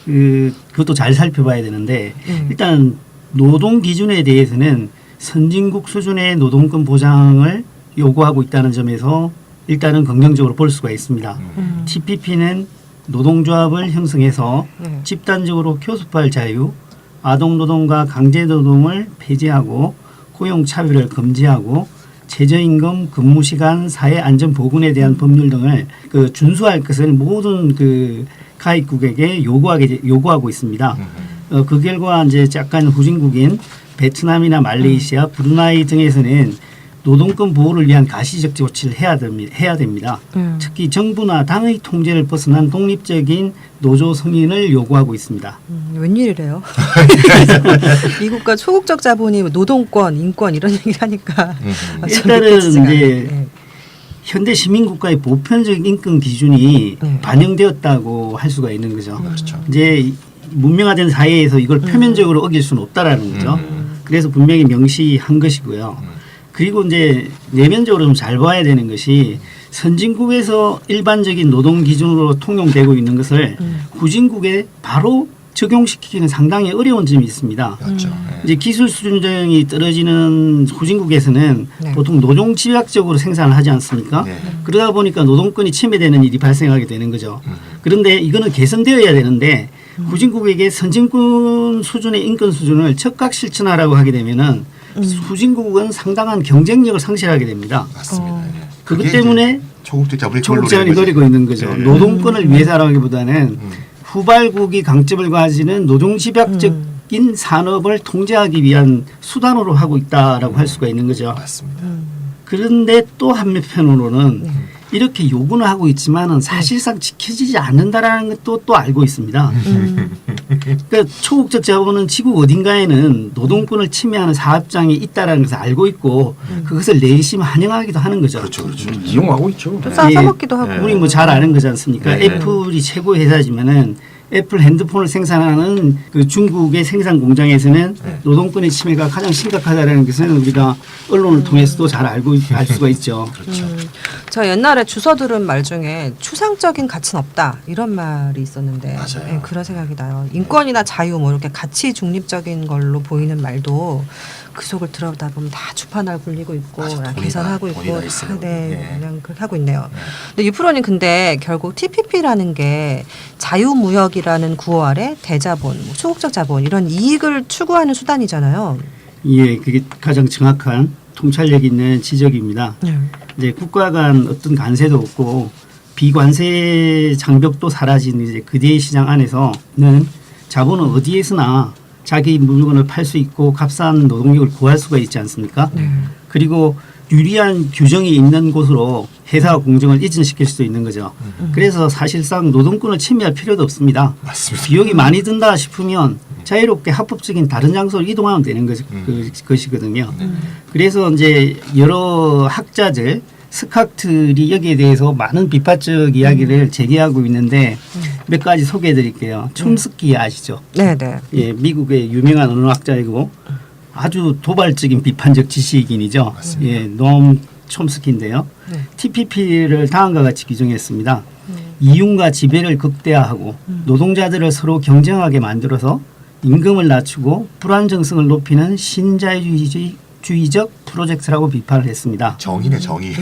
그것도 잘 살펴봐야 되는데 일단 노동 기준에 대해서는 선진국 수준의 노동권 보장을 요구하고 있다는 점에서 일단은 긍정적으로 볼 수가 있습니다. TPP는 노동조합을 형성해서 네. 집단적으로 교섭할 자유, 아동노동과 강제노동을 폐지하고 고용차별을 금지하고 최저임금, 근무시간, 사회안전보건에 대한 법률 등을 준수할 것을 모든 가입국에게 요구하고 있습니다. 그 결과 이제 약간 후진국인 베트남이나 말레이시아, 브루나이 등에서는 노동권 보호를 위한 가시적 조치를 해야 됩니다. 특히 정부나 당의 통제를 벗어난 독립적인 노조 승인을 요구하고 있습니다. 웬일이래요? 미국과 초국적 자본이 노동권, 인권 이런 얘기를 하니까 일단은 이제 현대 시민국가의 보편적 인권 기준이 반영되었다고 할 수가 있는 거죠. 그렇죠. 이제 문명화된 사회에서 이걸 표면적으로 어길 수는 없다라는 거죠. 그래서 분명히 명시한 것이고요. 그리고 이제 내면적으로 좀 잘 봐야 되는 것이 선진국에서 일반적인 노동 기준으로 통용되고 있는 것을 후진국에 바로 적용시키기는 상당히 어려운 점이 있습니다. 였죠. 이제 기술 수준이 떨어지는 후진국에서는 네. 보통 노동 집약적으로 생산을 하지 않습니까? 네. 그러다 보니까 노동권이 침해되는 일이 발생하게 되는 거죠. 그런데 이거는 개선되어야 되는데 후진국에게 선진국 수준의 인권 수준을 적각 실천하라고 하게 되면은 후진국은 상당한 경쟁력을 상실하게 됩니다. 맞습니다. 예. 그것 그게 때문에 이제 초국적자분이 초국제한이 노리고 있는 거죠. 네. 노동권을 위해서라기보다는 후발국이 강점을 가지는 노동 집약적인 산업을 통제하기 위한 수단으로 하고 있다라고 할 수가 있는 거죠. 맞습니다. 그런데 또 한편으로는 이렇게 요구는 하고 있지만은 사실상 지켜지지 않는다라는 것도 또 알고 있습니다. 그러니까 초국적 자본은 지구 어딘가에는 노동권을 침해하는 사업장이 있다라는 것을 알고 있고 그것을 내심 환영하기도 하는 거죠. 그렇죠, 그렇죠. 이용하고 있죠. 또 네. 싸먹기도 하고. 네. 우리 뭐 잘 아는 거지 않습니까? 네. 애플이 최고 회사지만은 애플 핸드폰을 생산하는 그 중국의 생산 공장에서는 네. 노동권의 침해가 가장 심각하다는 것은 우리가 언론을 통해서도 잘 알 수가 있죠. 그렇죠. 저 옛날에 주워 들은 말 중에 추상적인 가치는 없다 이런 말이 있었는데 맞아요. 네, 그런 생각이 나요. 인권이나 자유 뭐 이렇게 가치 중립적인 걸로 보이는 말도 그 속을 들여다보면 다 주판을 굴리고 있고 맞아, 돈이다, 계산하고 있고 돈이다 있어요. 네, 예. 그냥 그렇게 하고 있네요. 근데 유프로님 근데 결국 TPP라는 게 자유무역이라는 구호 아래 대자본, 뭐 초국적 자본 이런 이익을 추구하는 수단이잖아요. 예, 그게 가장 정확한 통찰력 있는 지적입니다. 이제 국가 간 어떤 관세도 없고 비관세 장벽도 사라진 이제 그대의 시장 안에서는 자본은 어디에서나 자기 물건을 팔 수 있고 값싼 노동력을 구할 수가 있지 않습니까? 그리고 유리한 규정이 있는 곳으로 회사와 공정을 이전시킬 수도 있는 거죠. 그래서 사실상 노동권을 침해할 필요도 없습니다. 맞습니다. 비용이 많이 든다 싶으면 자유롭게 합법적인 다른 장소로 이동하면 되는 것이거든요. 그래서 이제 여러 학자들, 스카트들이 여기에 대해서 많은 비판적 이야기를 제기하고 있는데 몇 가지 소개해 드릴게요. 촘스키 아시죠? 네네. 예, 미국의 유명한 언어학자이고 아주 도발적인 비판적 지식인이죠. 예, 노엄 촘스키인데요. TPP를 다음과 같이 규정했습니다. 이윤과 지배를 극대화하고 노동자들을 서로 경쟁하게 만들어서 임금을 낮추고 불안정성을 높이는 신자유주의적 프로젝트라고 비판을 했습니다. 정의네 정의.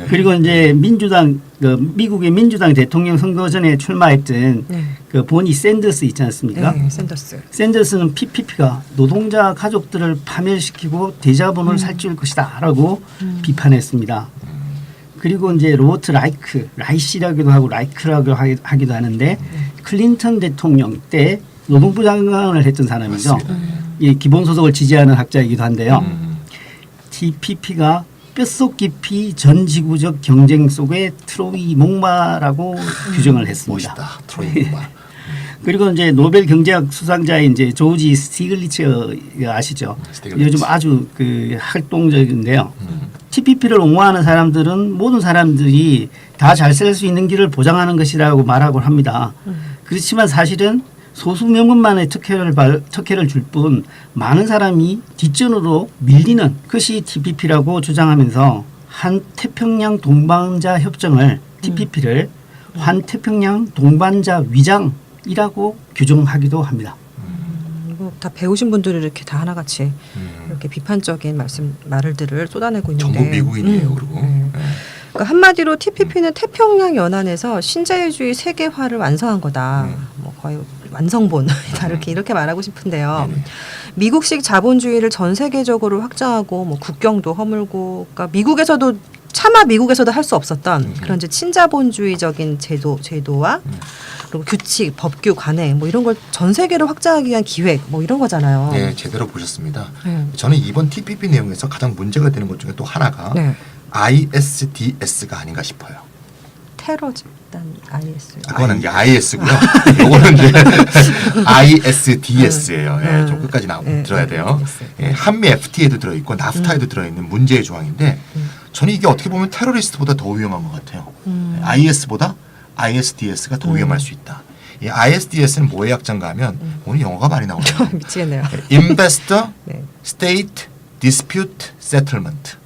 그리고 이제 민주당 미국의 민주당 대통령 선거 전에 출마했던 그 보니 샌더스 있지 않습니까? 네, 샌더스. 샌더스는 PPP가 노동자 가족들을 파멸시키고 대자본을 살찌울 것이다라고 비판했습니다. 그리고 이제 로버트 라이시라고도 하고 라이크라고 하기도 하는데 클린턴 대통령 때 노동부 장관을 했던 사람이죠. 이 기본소득을 지지하는 학자이기도 한데요. TPP가 뼛속 깊이 전 지구적 경쟁 속의 트로이 목마라고 규정을 했습니다. 멋있다. 트로이 목마. 그리고 이제 노벨 경제학 수상자인 이제 조지 스티글리츠 아시죠? 스티글리츠. 요즘 아주 그 활동적인데요. TPP를 옹호하는 사람들은 모든 사람들이 다 잘 살 수 있는 길을 보장하는 것이라고 말하곤 합니다. 그렇지만 사실은 소수 명분만의 특혜를 줄 뿐 많은 사람이 뒷전으로 밀리는 것이 TPP라고 주장하면서 한태평양 동반자 협정을 TPP를 환태평양 동반자 위장이라고 규정하기도 합니다. 이거 다 배우신 분들이 이렇게 다 하나같이 이렇게 비판적인 말들을 쏟아내고 있는데 전부 미국인이에요, 그리고. 네. 그러니까 한마디로 TPP는 태평양 연안에서 신자유주의 세계화를 완성한 거다. 뭐 거의 완성본이다 이렇게 말하고 싶은데요. 미국식 자본주의를 전 세계적으로 확장하고 뭐 국경도 허물고, 그러니까 미국에서도 차마 미국에서도 할 수 없었던 그런 이제 친자본주의적인 제도와 그리고 규칙, 법규, 관행 뭐 이런 걸 전 세계로 확장하기 위한 기획 뭐 이런 거잖아요. 네, 제대로 보셨습니다. 저는 이번 TPP 내용에서 가장 문제가 되는 것 중에 또 하나가 ISDS가 아닌가 싶어요. 테러 집단 IS. 그거는 이제 IS고요. 요거는 이제 ISDS예요. 예, 좀 끝까지 들어야 돼요. 예, 한미 FTA도 들어있고 나프타에도 들어있는 문제의 조항인데 저는 이게 어떻게 보면 테러리스트보다 더 위험한 것 같아요. IS보다 ISDS가 더 위험할 수 있다. 이 ISDS는 뭐의 약자인가 하면 오늘 영어가 많이 나오네요. 미치겠네요. Investor 네. State dispute settlement.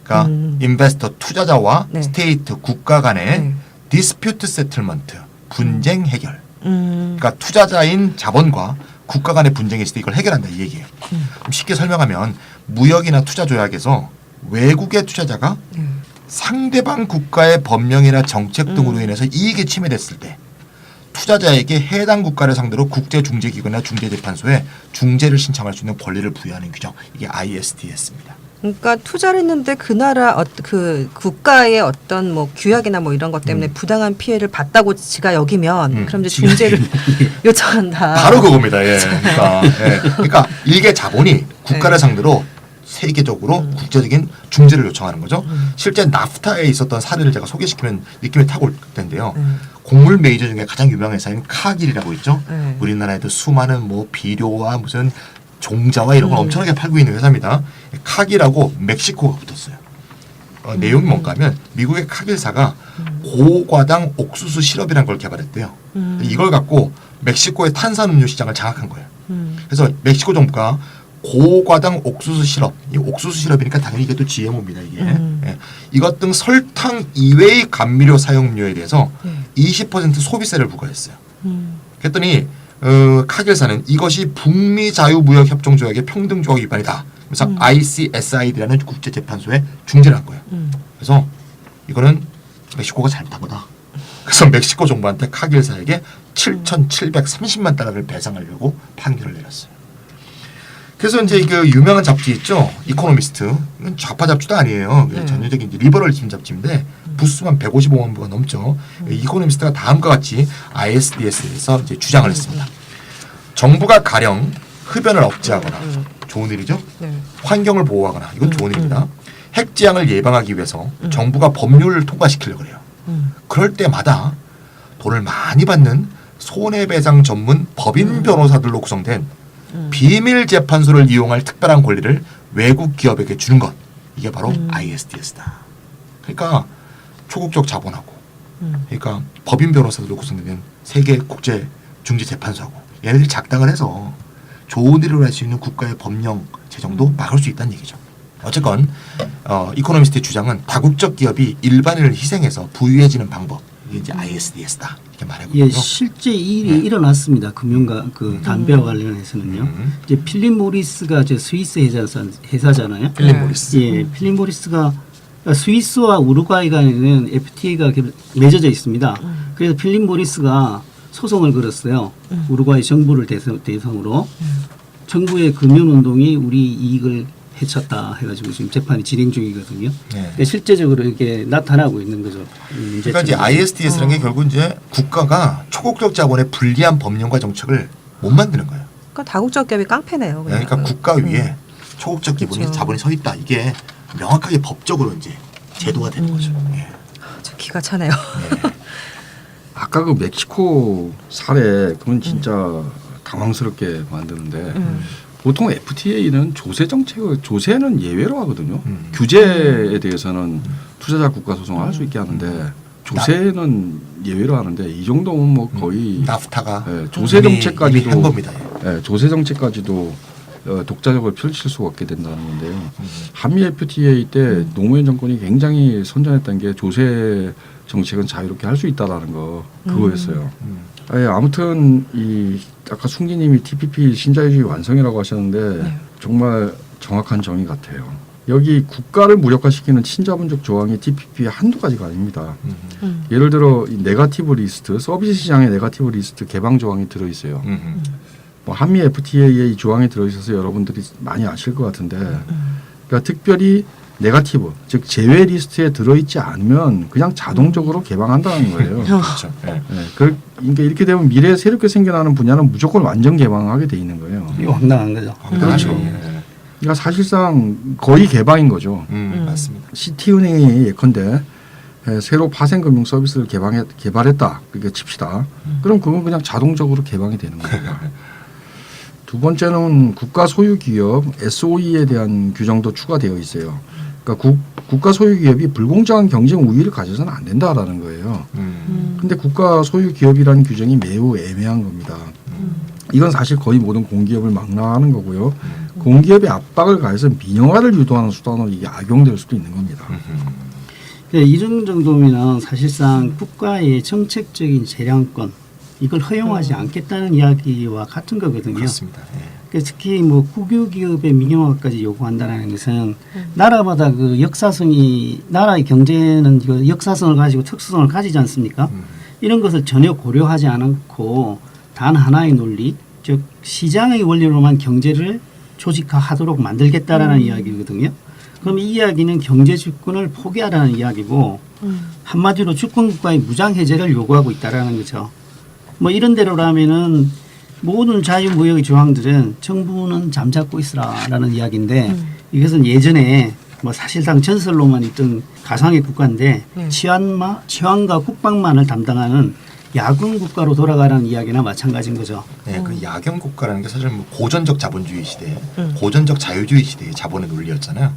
그러니까 인베스터 투자자와 네. 스테이트 국가 간의 네. dispute settlement 분쟁 해결. 음. 그러니까 투자자인 자본과 국가 간의 분쟁이 있을 때 이걸 해결한다 이 얘기예요. 좀 쉽게 설명하면 무역이나 투자 조약에서 외국의 투자자가 네. 상대방 국가의 법령이나 정책 등으로 인해서 이익이 침해됐을 때 투자자에게 해당 국가를 상대로 국제중재기관이나 중재재판소에 중재를 신청할 수 있는 권리를 부여하는 규정. 이게 ISDS입니다. 그러니까 투자를 했는데 그 나라 그 국가의 어떤 뭐 규약이나 뭐 이런 것 때문에 부당한 피해를 봤다고 지가 여기면 그럼 이제 중재를 요청한다. 바로 그겁니다. 예. 그러니까 일개 자본이 국가를 상대로 세계적으로 국제적인 중재를 요청하는 거죠. 실제 나프타에 있었던 사례를 제가 소개시키면 느낌이 타고 올 텐데요. 곡물 메이저 중에 가장 유명한 회사인 카길이라고 있죠. 우리나라에도 수많은 뭐 비료와 무슨 종자와 이런 걸 엄청나게 팔고 있는 회사입니다. 카길하고 멕시코가 붙었어요. 내용이 뭔가 하면 미국의 카길사가 고과당 옥수수 시럽이라는 걸 개발했대요. 이걸 갖고 멕시코의 탄산음료 시장을 장악한 거예요. 그래서 멕시코 정부가 고과당 옥수수 시럽, 이 옥수수 시럽이니까 당연히 이게 또 GMO입니다. 이게 예. 이것 등 설탕 이외의 감미료 사용료에 대해서 20% 소비세를 부과했어요. 그랬더니 카길사는 이것이 북미 자유무역협정조약의 평등조약 위반이다. 그래서 ICSID라는 국제재판소에 중재를 한 거예요. 그래서 이거는 멕시코가 잘못한 거다. 그래서 멕시코 정부한테 카길사에게 7,730만 달러를 배상하려고 판결을 내렸어요. 그래서 이제 그 유명한 잡지 있죠, 이코노미스트. 이건 좌파 잡지도 아니에요. 전형적인 리버럴즘 잡지인데 부수만 155만 부가 넘죠. 이코노미스트가 다음과 같이 ISDS에서 이제 주장을 했습니다. 정부가 가령 흡연을 억제하거나 좋은 일이죠. 네. 환경을 보호하거나 이건 좋은 일입니다. 핵지향을 예방하기 위해서 정부가 법률을 통과시키려고 그래요. 그럴 때마다 돈을 많이 받는 손해배상 전문 법인 변호사들로 구성된 비밀 재판소를 이용할 특별한 권리를 외국 기업에게 주는 것, 이게 바로 ISDS다. 그러니까 초국적 자본하고, 그러니까 법인 변호사들로 구성된 세계 국제 중재 재판소하고 얘네들이 작당을 해서 좋은 일을 할 수 있는 국가의 법령 제정도 막을 수 있다는 얘기죠. 어쨌건 이코노미스트의 주장은 다국적 기업이 일반인을 희생해서 부유해지는 방법, 이게 이제 ISDS다 이렇게 말해보고요. 예, 실제 이 일이 일어났습니다. 금융과 그 담배와 관련해서는요. 이제 필립 모리스가 저 스위스 회사잖아요. 필립 모리스. 예, 필립 모리스가 스위스와 우루과이 간에는 FTA가 맺어져 있습니다. 그래서 필립 모리스가 소송을 걸었어요. 우루과이 정부를 대상으로 정부의 금융운동이 우리 이익을 해쳤다 해가지고 지금 재판이 진행 중이거든요. 그러니까 실제적으로 이렇게 나타나고 있는 거죠. 그러니까 이제 ISDS라는 게 결국 이제 국가가 초국적 자본의 불리한 법령과 정책을 못 만드는 거예요. 그러니까 다국적 기업이 깡패네요. 그냥. 그러니까 국가 위에 초국적 기본이 그렇죠. 자본이 서 있다. 이게 명확하게 법적으로 이제 제도가 되는 거죠. 예. 저 기가 차네요. 아까 그 멕시코 사례 그건 진짜 당황스럽게 만드는데 보통 FTA는 조세는 예외로 하거든요. 규제에 대해서는 투자자 국가 소송을 할 수 있게 하는데 조세는 예외로 하는데 이 정도면 뭐 거의 나프타가 조세 정책까지도 이미 한 겁니다. 조세 정책까지도 독자적으로 펼칠 수가 없게 된다는 건데요. 한미 FTA 때 노무현 정권이 굉장히 선전했던 게 조세 정책은 자유롭게 할 수 있다라는 거 그거였어요. 아무튼 이 아까 숭기님이 TPP 신자유주의 완성이라고 하셨는데 정말 정확한 정의 같아요. 여기 국가를 무력화시키는 친자본적 조항이 TPP의 한두 가지가 아닙니다. 예를 들어 이 네거티브 리스트, 서비스 시장의 네거티브 리스트 개방 조항이 들어있어요. 뭐 한미 FTA에 이 조항이 들어있어서 여러분들이 많이 아실 것 같은데 그러니까 특별히 네거티브, 즉 제외 리스트에 들어있지 않으면 그냥 자동적으로 개방한다는 거예요. 그렇죠. 그러니까 이렇게 되면 미래에 새롭게 생겨나는 분야는 무조건 완전 개방하게 돼 있는 거예요. 이거 황당한 거죠. 그렇죠. 그러니까 사실상 거의 개방인 거죠. 맞습니다. 시티은행이 예컨대 새로 파생금융 서비스를 개발했다. 그렇게 칩시다. 그럼 그건 그냥 자동적으로 개방이 되는 거예요. 두 번째는 국가 소유 기업 SOE에 대한 규정도 추가되어 있어요. 그러니까 국가 소유 기업이 불공정한 경쟁 우위를 가져서는 안 된다라는 거예요. 근데 국가 소유 기업이라는 규정이 매우 애매한 겁니다. 이건 사실 거의 모든 공기업을 망라하는 거고요. 공기업의 압박을 가해서 민영화를 유도하는 수단으로 이게 악용될 수도 있는 겁니다. 이런 정도면 사실상 국가의 정책적인 재량권 이걸 허용하지 않겠다는 이야기와 같은 거거든요. 그렇습니다. 예. 그러니까 특히 뭐 국유기업의 민영화까지 요구한다는 것은 나라마다 그 역사성이 나라의 경제는 그 역사성을 가지고 특수성을 가지지 않습니까? 이런 것을 전혀 고려하지 않고 단 하나의 논리, 즉 시장의 원리로만 경제를 조직화하도록 만들겠다라는 이야기거든요. 그럼 이 이야기는 경제 주권을 포기하라는 이야기고 한마디로 주권 국가의 무장 해제를 요구하고 있다라는 거죠. 뭐 이런 대로라면은 모든 자유무역의 조항들은 정부는 잠자고 있으라라는 이야기인데 이것은 예전에 뭐 사실상 전설로만 있던 가상의 국가인데 치안과 국방만을 담당하는 야군 국가로 돌아가라는 이야기나 마찬가지인 거죠. 네, 그 야경 국가라는 게 사실 뭐 고전적 자본주의 시대, 고전적 자유주의 시대의 자본의 논리였잖아요.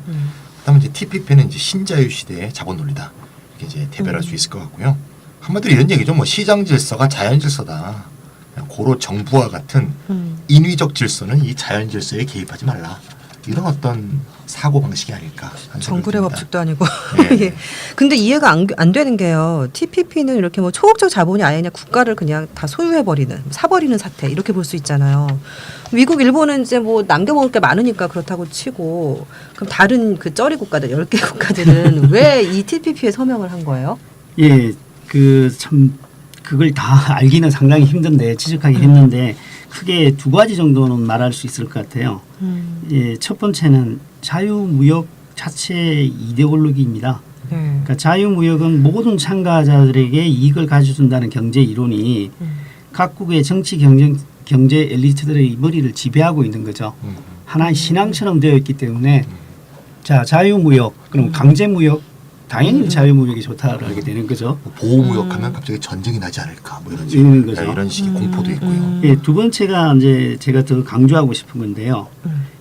그다음에 이제 TPP는 이제 신자유 시대의 자본 논리다. 이렇게 이제 대별할 수 있을 것 같고요. 한마디로 이런 얘기죠. 뭐 시장 질서가 자연 질서다. 고로 정부와 같은 인위적 질서는 이 자연 질서에 개입하지 말라. 이런 어떤 사고 방식이 아닐까 하는 정글의 생각이 듭니다. 법칙도 아니고. 네. 예. 근데 이해가 안 되는 게요. TPP는 이렇게 뭐 초국적 자본이 아예 그냥 국가를 그냥 다 소유해버리는, 사버리는 사태 이렇게 볼 수 있잖아요. 미국, 일본은 이제 뭐 남겨먹을 게 많으니까 그렇다고 치고 그럼 다른 그 쩌리 국가들 10개 국가들은 왜 이 TPP에 서명을 한 거예요? 예, 그 참 그걸 다 알기는 상당히 힘든데 지적하기 했는데 크게 두 가지 정도는 말할 수 있을 것 같아요. 예, 첫 번째는 자유무역 자체 이데올로기입니다. 그러니까 자유무역은 모든 참가자들에게 이익을 가져준다는 경제 이론이 각국의 정치 경제 엘리트들의 머리를 지배하고 있는 거죠. 하나의 신앙처럼 되어 있기 때문에 자 자유무역 그럼 강제무역 당연히 자유무역이 좋다고 하게 되는 거죠. 뭐 보호무역하면 갑자기 전쟁이 나지 않을까 뭐 이런 있는 거죠. 이런 식의 공포도 있고요. 예, 두 번째가 이제 제가 더 강조하고 싶은 건데요.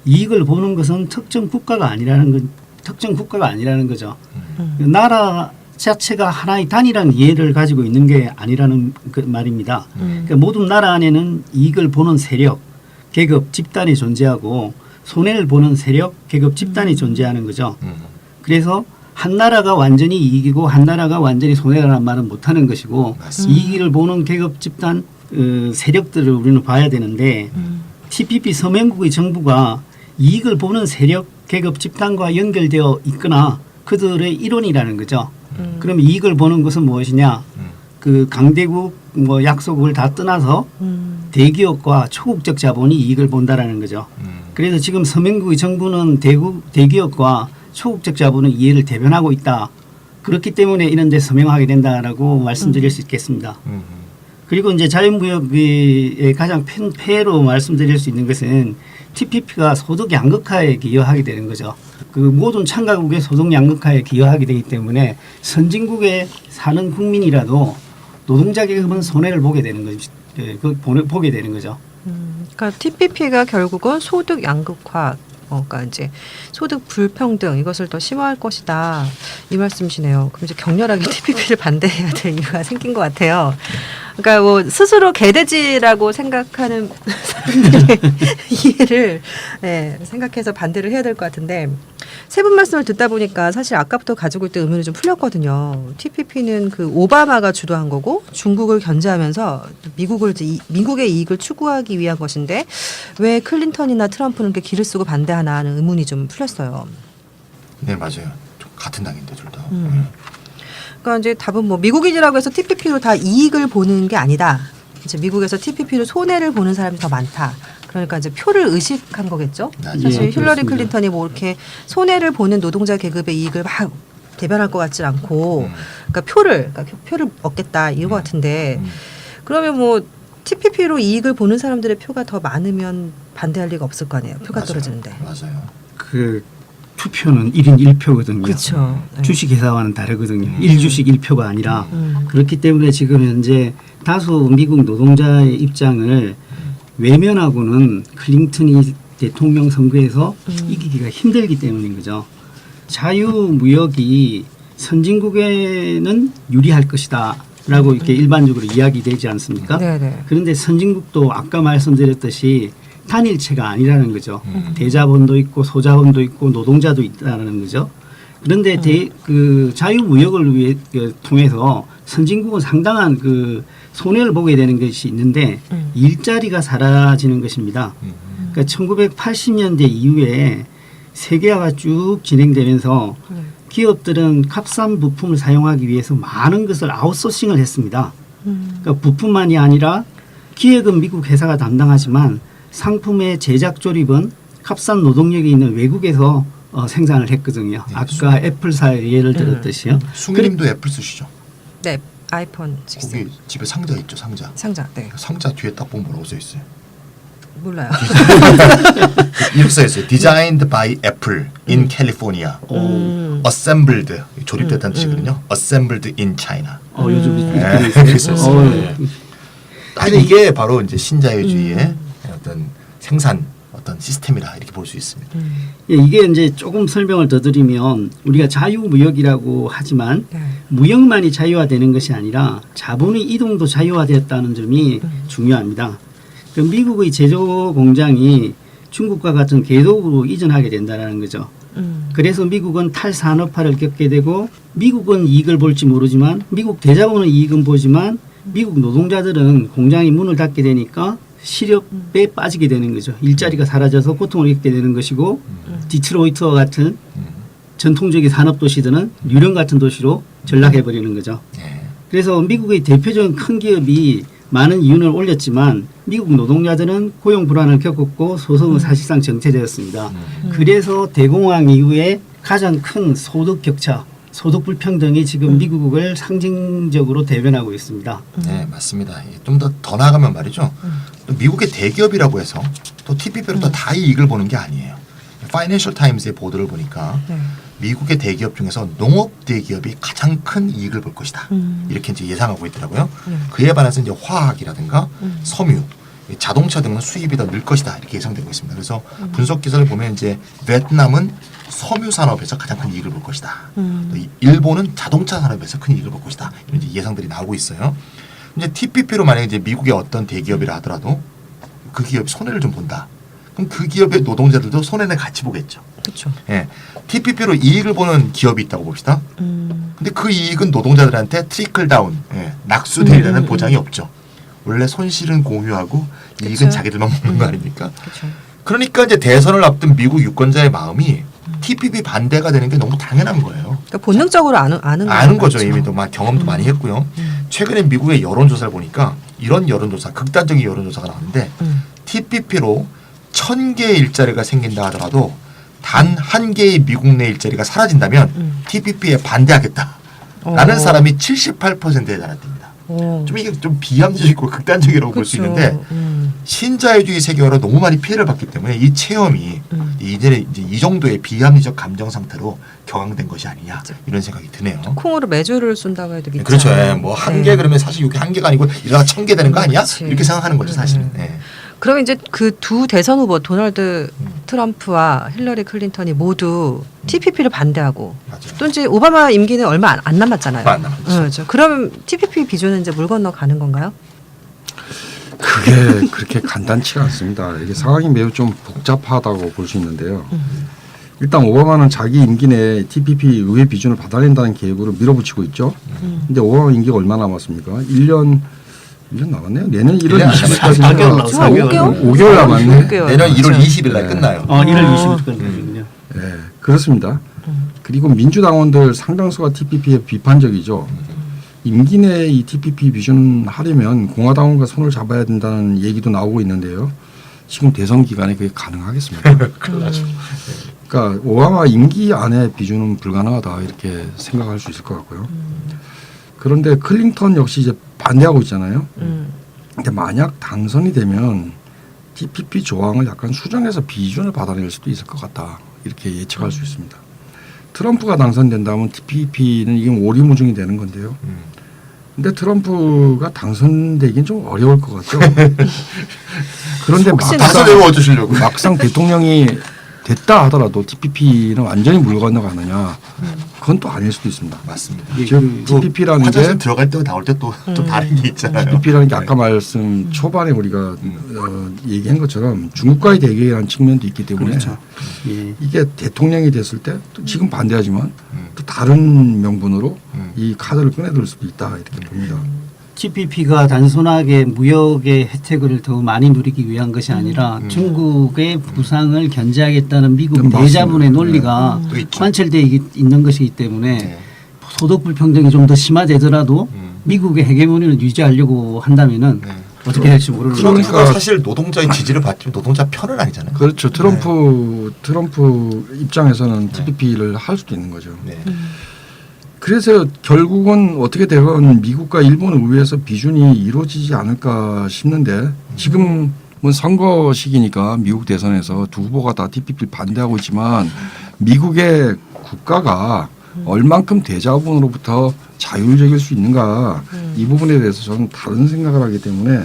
이익을 보는 것은 특정 국가가 아니라는 거죠. 나라 자체가 하나의 단일한 이해를 가지고 있는 게 아니라는 그 말입니다. 그러니까 모든 나라 안에는 이익을 보는 세력, 계급, 집단이 존재하고 손해를 보는 세력, 계급, 집단이 존재하는 거죠. 그래서 한 나라가 완전히 이익이고 한 나라가 완전히 손해라는 말은 못하는 것이고 이익을 보는 계급, 집단, 세력들을 우리는 봐야 되는데 TPP 서명국의 정부가 이익을 보는 세력, 계급, 집단과 연결되어 있거나 그들의 일원이라는 거죠. 그럼 이익을 보는 것은 무엇이냐? 그 강대국 뭐 약소국을 다 떠나서 대기업과 초국적 자본이 이익을 본다라는 거죠. 그래서 지금 서명국의 정부는 대기업과 초국적 자본의 이해를 대변하고 있다. 그렇기 때문에 이런 데 서명하게 된다라고 말씀드릴 수 있겠습니다. 그리고 이제 자유무역의 가장 폐해로 말씀드릴 수 있는 것은 TPP가 소득 양극화에 기여하게 되는 거죠. 그 모든 참가국의 소득 양극화에 기여하게 되기 때문에 선진국에 사는 국민이라도 노동자 계급은 손해를 보게 되는 거죠. 보게 되는 거죠. 그러니까 TPP가 결국은 소득 양극화, 그러니까 이제 소득 불평등 이것을 더 심화할 것이다 이 말씀이시네요. 그럼 이제 격렬하게 TPP를 반대해야 될 이유가 생긴 것 같아요. 그러니까 뭐 스스로 개돼지라고 생각하는 사람들의 이해를 생각해서 반대를 해야 될 것 같은데 세 분 말씀을 듣다 보니까 사실 아까부터 가지고 있던 의문이 좀 풀렸거든요. TPP는 그 오바마가 주도한 거고 중국을 견제하면서 미국의 이익을 추구하기 위한 것인데 왜 클린턴이나 트럼프는 이렇게 기를 쓰고 반대하나 하는 의문이 좀 풀렸어요. 네, 맞아요. 같은 당인데 둘 다. 그러니까 이제 답은 뭐 미국인이라고 해서 TPP로 다 이익을 보는 게 아니다. 이제 미국에서 TPP로 손해를 보는 사람이 더 많다. 그러니까 이제 표를 의식한 거겠죠. 사실 예, 힐러리 그렇습니다. 클린턴이 뭐 이렇게 손해를 보는 노동자 계급의 이익을 막 대변할 것 같지 않고, 그러니까 표를 얻겠다 이거 같은데, 그러면 뭐 TPP로 이익을 보는 사람들의 표가 더 많으면 반대할 리가 없을 거 아니에요. 표가 맞아요. 떨어지는데. 맞아요. 그 투표는 1인 1표거든요. 그렇죠. 주식회사와는 다르거든요. 1주식 1표가 아니라 그렇기 때문에 지금 현재 다수 미국 노동자의 입장을 외면하고는 클린턴이 대통령 선거에서 이기기가 힘들기 때문인 거죠. 자유무역이 선진국에는 유리할 것이다 라고 이렇게 일반적으로 이야기되지 않습니까? 네네. 그런데 선진국도 아까 말씀드렸듯이 단일체가 아니라는 거죠. 대자본도 있고 소자본도 있고 노동자도 있다는 거죠. 그런데 그 자유무역을 통해서 선진국은 상당한 그 손해를 보게 되는 것이 있는데 일자리가 사라지는 것입니다. 그러니까 1980년대 이후에 세계화가 쭉 진행되면서 기업들은 값싼 부품을 사용하기 위해서 많은 것을 아웃소싱을 했습니다. 그러니까 부품만이 아니라 기획은 미국 회사가 담당하지만 상품의 제작 조립은 값싼 노동력이 있는 외국에서 생산을 했거든요. 네, 아까 애플사의 예를 들었듯이요. 숭이님도 애플 쓰시죠? 네, 아이폰 6. 거기 집에 상자 있죠, 상자. 상자. 네. 상자 뒤에 딱 보면 뭐라고 써 있어요? 몰라요. 이렇게 써 있어요. Designed by Apple in California. Assembled 조립됐다는 뜻이거든요. Assembled in China. 요즘 이렇게 써 있어요. 딱 이게 바로 이제 신자유주의의 어떤 생산 어떤 시스템이라 이렇게 볼 수 있습니다. 예, 이게 이제 조금 설명을 더 드리면 우리가 자유무역이라고 하지만 네. 무역만이 자유화되는 것이 아니라 자본의 이동도 자유화되었다는 점이 중요합니다. 그 미국의 제조 공장이 중국과 같은 궤도로 이전하게 된다는 거죠. 그래서 미국은 탈산업화를 겪게 되고 미국은 이익을 볼지 모르지만 미국 대자본은 이익은 보지만 미국 노동자들은 공장이 문을 닫게 되니까 실업에 빠지게 되는 거죠. 일자리가 사라져서 고통을 겪게 되는 것이고 디트로이트와 같은 전통적인 산업 도시들은 유령 같은 도시로 전락해버리는 거죠. 네. 그래서 미국의 대표적인 큰 기업이 많은 이윤을 올렸지만 미국 노동자들은 고용 불안을 겪었고 소송은 사실상 정체되었습니다. 그래서 대공황 이후에 가장 큰 소득 격차, 소득 불평등이 지금 미국을 상징적으로 대변하고 있습니다. 네, 맞습니다. 좀 더 나가면 말이죠. 또 미국의 대기업이라고 해서 또 TPP로 또 다 이익을 보는 게 아니에요. 파이낸셜 타임스의 보도를 보니까 네. 미국의 대기업 중에서 농업 대기업이 가장 큰 이익을 볼 것이다. 이렇게 이제 예상하고 있더라고요. 그에 반해서 이제 화학이라든가 섬유, 자동차 등은 수입이 더 늘 것이다. 이렇게 예상되고 있습니다. 그래서 분석 기사를 보면 이제 베트남은 섬유 산업에서 가장 큰 이익을 볼 것이다. 또 일본은 자동차 산업에서 큰 이익을 볼 것이다. 이런 이제 예상들이 나오고 있어요. 이제 TPP로 만약에 이제 미국의 어떤 대기업이라 하더라도 그 기업이 손해를 좀 본다. 그럼 그 기업의 노동자들도 손해는 같이 보겠죠. 그렇죠. 예. TPP로 이익을 보는 기업이 있다고 봅시다. 근데 그 이익은 노동자들한테 트리클 다운, 낙수되리라는 보장이 없죠. 원래 손실은 공유하고 이익은 그쵸? 자기들만 먹는 거 아닙니까? 그렇죠. 그러니까 이제 대선을 앞둔 미국 유권자의 마음이 TPP 반대가 되는 게 너무 당연한 거예요. 그러니까 본능적으로 아는 거죠. 거죠. 이미 또 막 경험도 많이 했고요. 최근에 미국의 여론조사를 보니까 이런 여론조사, 극단적인 여론조사가 나왔는데 TPP로 1000개의 일자리가 생긴다 하더라도 단 한 개의 미국 내 일자리가 사라진다면 TPP에 반대하겠다라는 사람이 78%에 달했답니다. 좀 이게 좀 비합리적이고 극단적이라고 볼 수 있는데 신자유주의 세계화로 너무 많이 피해를 봤기 때문에 이 체험이 이제 이 정도의 비합리적 감정 상태로 격앙된 것이 아니냐 이런 생각이 드네요. 콩으로 매주를 쏜다고 해도 괜찮아요. 그렇죠. 예, 뭐 한 개 그러면 사실 이게 한 개가 아니고 이러다 1000개 되는 거 아니야? 그렇지. 이렇게 생각하는 거죠 사실은. 예. 그러면 이제 그 두 대선 후보 도널드 트럼프와 힐러리 클린턴이 모두 TPP를 반대하고 맞아요. 또 이제 오바마 임기는 얼마 안 남았잖아요. 얼마 안 남았죠. 그렇죠. 그럼 TPP 비준은 이제 물 건너 가는 건가요? 그게 그렇게 간단치가 않습니다. 이게 상황이 매우 좀 복잡하다고 볼 수 있는데요. 일단 오바마는 자기 임기 내에 TPP 의회 비준을 받아낸다는 계획으로 밀어붙이고 있죠. 근데 오바마 임기가 얼마나 남았습니까? 1년 남았네요. 내년 1월 1년 20일까지니까 5개월? 5개월 남았네. 5개월. 내년 1월 그렇죠. 20일 날 네. 끝나요. 1월 20일 끝나거든요. 네, 그렇습니다. 그리고 민주당원들 상당수가 TPP에 비판적이죠. 임기 내에 이 TPP 비준을 하려면 공화당원과 손을 잡아야 된다는 얘기도 나오고 있는데요. 지금 대선 기간에 그게 가능하겠습니까? 그러니까 오바마 임기 안에 비준은 불가능하다 이렇게 생각할 수 있을 것 같고요. 그런데 클린턴 역시 이제 반대하고 있잖아요. 근데 만약 당선이 되면 TPP 조항을 약간 수정해서 비준을 받아낼 수도 있을 것 같다 이렇게 예측할 수 있습니다. 트럼프가 당선된다면 TPP는 이게 오리무중이 되는 건데요. 근데 트럼프가 당선되긴 좀 어려울 것 같죠. 그런데 다섯 외워 주시려고. 막상 대통령이 됐다 하더라도 TPP는 완전히 물 건너가느냐. 그건 그건 또 아닐 수도 있습니다. 맞습니다. 예, 지금 또 TPP라는 화장실 게 들어갈 때 나올 때 또 좀 다른 게 있잖아요. TPP라는 게 아까 말씀 초반에 우리가 얘기한 것처럼 중국과의 대결이라는 측면도 있기 때문에 그렇죠. 예. 이게 대통령이 됐을 때 또 지금 반대하지만 또 다른 명분으로 이 카드를 꺼내들 수도 있다 이렇게 봅니다. TPP가 단순하게 무역의 혜택을 더 많이 누리기 위한 것이 아니라 중국의 부상을 견제하겠다는 미국 맞습니다. 대자본의 논리가 또 있죠. 관철되어 있는 것이기 때문에 네. 소득 불평등이 좀 더 심화되더라도 미국의 헤게모니를 유지하려고 한다면은 네. 어떻게 될지 모르는 트럼프가 그러니까 사실 노동자의 지지를 받지만 노동자 편은 아니잖아요. 그렇죠. 트럼프 입장에서는 TPP를 할 수도 있는 거죠. 네. 그래서 결국은 어떻게 되건 미국과 일본 의회에서 비준이 이루어지지 않을까 싶는데 지금은 선거 시기니까 미국 대선에서 두 후보가 다 TPP를 반대하고 있지만 미국의 국가가 얼만큼 대자본으로부터 자율적일 수 있는가 이 부분에 대해서 저는 다른 생각을 하기 때문에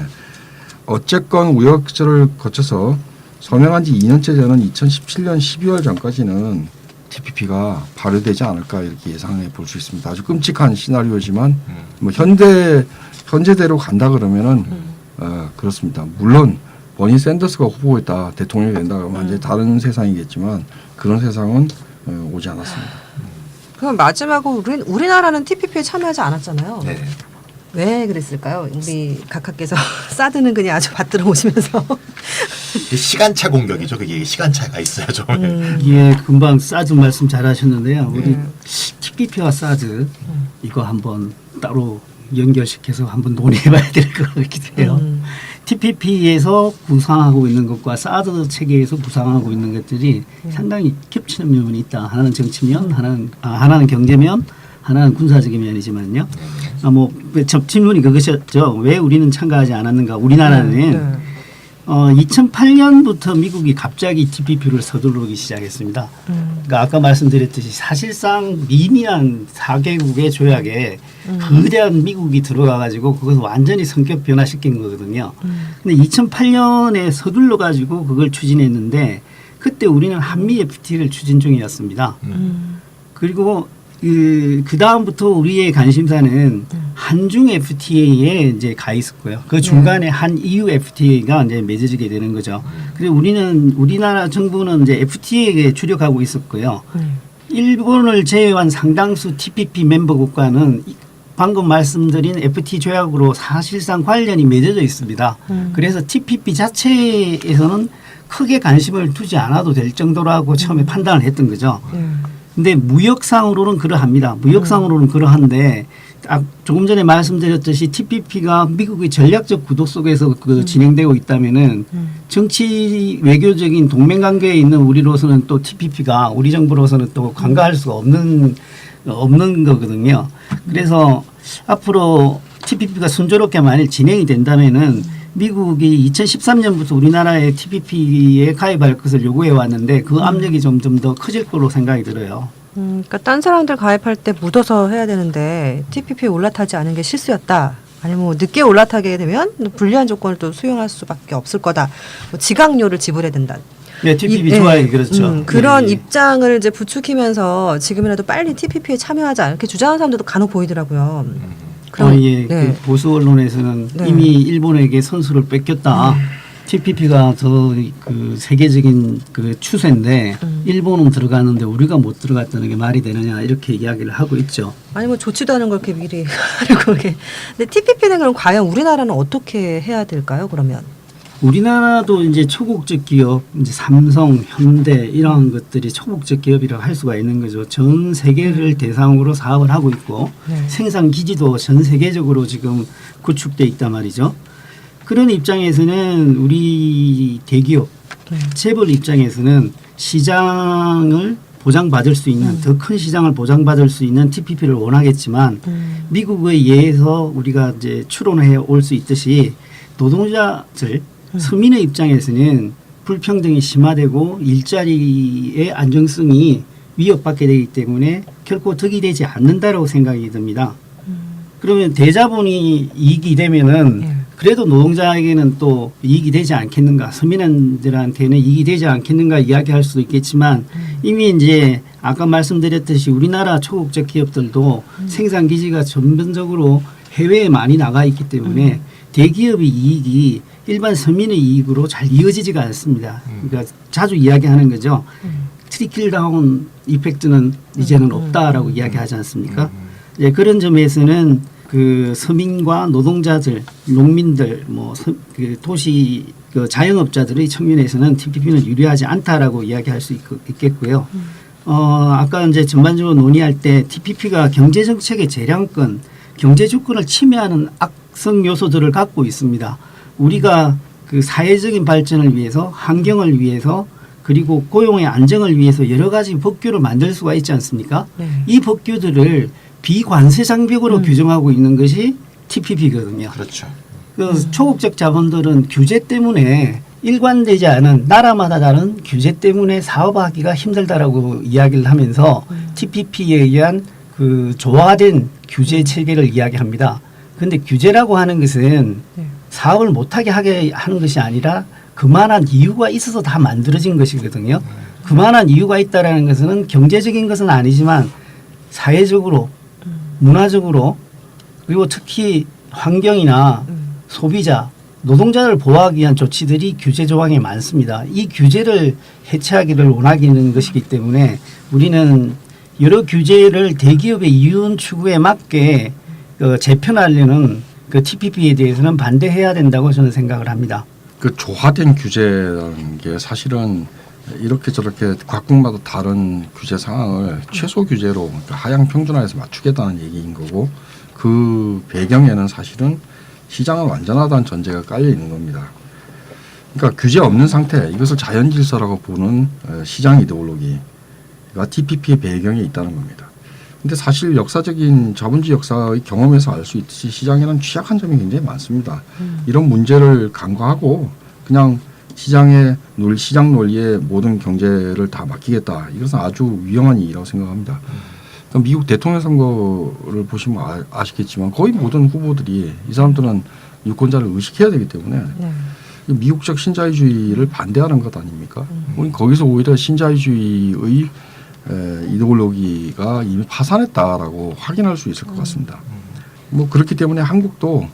어쨌건 우여곡절을 거쳐서 서명한 지 2년째 되는 2017년 12월 전까지는 TPP가 발효되지 않을까 이렇게 예상해 볼 수 있습니다. 아주 끔찍한 시나리오지만 뭐 현재대로 간다 그러면은 그렇습니다. 물론 버니 샌더스가 후보였다 대통령이 된다 그러면 이제 다른 세상이겠지만 그런 세상은 오지 않았습니다. 그럼 마지막으로 우리나라는 TPP에 참여하지 않았잖아요. 네. 왜 그랬을까요? 우리 각하께서 사드는 그냥 아주 받들어 오시면서 이게 시간차 공격이죠. 그게 시간차가 있어요. 좀. 예, 금방 사드 말씀 잘하셨는데요. 우리 TPP와 사드 이거 한번 따로 연결시켜서 한번 논의해봐야 될 것 같기도 해요. TPP에서 구상하고 있는 것과 사드 체계에서 구상하고 있는 것들이 상당히 겹치는 면이 있다. 하나는 정치면, 하나는 경제면, 하나는 군사적인 면이지만요. 질문이 그것이었죠. 왜 우리는 참가하지 않았는가? 우리나라는 2008년부터 미국이 갑자기 TPP를 서두르기 시작했습니다. 그러니까 아까 말씀드렸듯이 사실상 미미한 4개국의 조약에 거대한 미국이 들어가 가지고 그것을 완전히 성격 변화시킨 거거든요. 근데 2008년에 서둘러 가지고 그걸 추진했는데 그때 우리는 한미 FTA를 추진 중이었습니다. 그리고 그 다음부터 우리의 관심사는 한중 FTA에 이제 가 있었고요. 그 중간에 한 EU FTA가 이제 맺어지게 되는 거죠. 그리고 우리나라 정부는 이제 FTA에 주력하고 있었고요. 일본을 제외한 상당수 TPP 멤버 국가는 방금 말씀드린 FTA 조약으로 사실상 관련이 맺어져 있습니다. 그래서 TPP 자체에서는 크게 관심을 두지 않아도 될 정도라고 처음에 판단을 했던 거죠. 근데 무역상으로는 그러합니다. 무역상으로는 그러한데 조금 전에 말씀드렸듯이 TPP가 미국의 전략적 구도 속에서 진행되고 있다면은 정치 외교적인 동맹 관계에 있는 우리로서는 또 TPP가 우리 정부로서는 또 간과할 수가 없는 거거든요. 그래서 앞으로 TPP가 순조롭게 만일 진행이 된다면은 미국이 2013년부터 우리나라의 TPP에 가입할 것을 요구해 왔는데 그 압력이 점점 더 커질 거로 생각이 들어요. 그러니까 딴 사람들 가입할 때 묻어서 해야 되는데 TPP에 올라타지 않은 게 실수였다. 아니면 뭐 늦게 올라타게 되면 불리한 조건을 또 수용할 수밖에 없을 거다. 뭐 지강료를 지불해야 된다. 네, TPP 좋아요, 그렇죠. 그런 예. 입장을 이제 부추기면서 지금이라도 빨리 TPP에 참여하자 이렇게 주장하는 사람들도 간혹 보이더라고요. 예, 네. 그 보수 언론에서는 네. 이미 일본에게 선수를 뺏겼다. TPP가 더 그 세계적인 그 추세인데 일본은 들어가는데 우리가 못 들어갔다는 게 말이 되느냐 이렇게 이야기를 하고 있죠. 아니 뭐 좋지도 않은 걸 이렇게 미리 하려고 이렇게. 근데 TPP는 그럼 과연 우리나라는 어떻게 해야 될까요? 그러면? 우리나라도 이제 초국적 기업, 이제 삼성, 현대 이런 것들이 초국적 기업이라고 할 수가 있는 거죠. 전 세계를 대상으로 사업을 하고 있고 생산 기지도 전 세계적으로 지금 구축돼 있단 말이죠. 그런 입장에서는 우리 대기업, 재벌 입장에서는 시장을 보장받을 수 있는 더 큰 시장을 보장받을 수 있는 TPP를 원하겠지만 미국의 예에서 우리가 이제 추론해 올 수 있듯이 노동자들 서민의 입장에서는 불평등이 심화되고 일자리의 안정성이 위협받게 되기 때문에 결코 득이 되지 않는다라고 생각이 듭니다. 그러면 대자본이 이익이 되면은 그래도 노동자에게는 또 이익이 되지 않겠는가, 서민들한테는 이익이 되지 않겠는가 이야기할 수도 있겠지만 이미 이제 아까 말씀드렸듯이 우리나라 초국적 기업들도 생산 기지가 전반적으로 해외에 많이 나가 있기 때문에 대기업의 이익이 일반 서민의 이익으로 잘 이어지지가 않습니다. 그러니까 자주 이야기하는 거죠. 트리클 다운 이펙트는 이제는 없다라고 이야기하지 않습니까? 예, 그런 점에서는 그 서민과 노동자들, 농민들, 그 도시 그 자영업자들의 측면에서는 TPP는 유리하지 않다라고 이야기할 수 있겠고요. 아까 이제 전반적으로 논의할 때 TPP가 경제 정책의 재량권, 경제 주권을 침해하는 악성 요소들을 갖고 있습니다. 우리가 그 사회적인 발전을 위해서, 환경을 위해서, 그리고 고용의 안정을 위해서 여러 가지 법규를 만들 수가 있지 않습니까? 네. 이 법규들을 비관세 장벽으로 규정하고 있는 것이 TPP거든요. 그렇죠. 그 초국적 자본들은 규제 때문에 일관되지 않은 나라마다 다른 규제 때문에 사업하기가 힘들다라고 이야기를 하면서 TPP에 의한 그 조화된 규제 체계를 이야기합니다. 그런데 규제라고 하는 것은 네. 사업을 못하게 하게 하는 것이 아니라 그만한 이유가 있어서 다 만들어진 것이거든요. 그만한 이유가 있다라는 것은 경제적인 것은 아니지만 사회적으로, 문화적으로, 그리고 특히 환경이나 소비자, 노동자를 보호하기 위한 조치들이 규제 조항에 많습니다. 이 규제를 해체하기를 원하기는 것이기 때문에 우리는 여러 규제를 대기업의 이윤 추구에 맞게 재편하려는 그 TPP에 대해서는 반대해야 된다고 저는 생각을 합니다. 그 조화된 규제라는 게 사실은 이렇게 저렇게 각국마다 다른 규제 상황을 최소 규제로 그러니까 하향 평준화해서 맞추겠다는 얘기인 거고 그 배경에는 사실은 시장은 완전하다는 전제가 깔려 있는 겁니다. 그러니까 규제 없는 상태 이것을 자연 질서라고 보는 시장 이데올로기가 TPP의 배경에 있다는 겁니다. 근데 사실 역사적인 자본주의 역사의 경험에서 알 수 있듯이 시장에는 취약한 점이 굉장히 많습니다. 이런 문제를 간과하고 그냥 시장 논리에 모든 경제를 다 맡기겠다. 이것은 아주 위험한 일이라고 생각합니다. 그러니까 미국 대통령 선거를 보시면 아시겠지만 거의 모든 후보들이 이 사람들은 유권자를 의식해야 되기 때문에 네. 미국적 신자유주의를 반대하는 것 아닙니까? 우리 거기서 오히려 신자유주의의 이데올로기가 이미 파산했다라고 확인할 수 있을 것 같습니다. 뭐 그렇기 때문에 한국도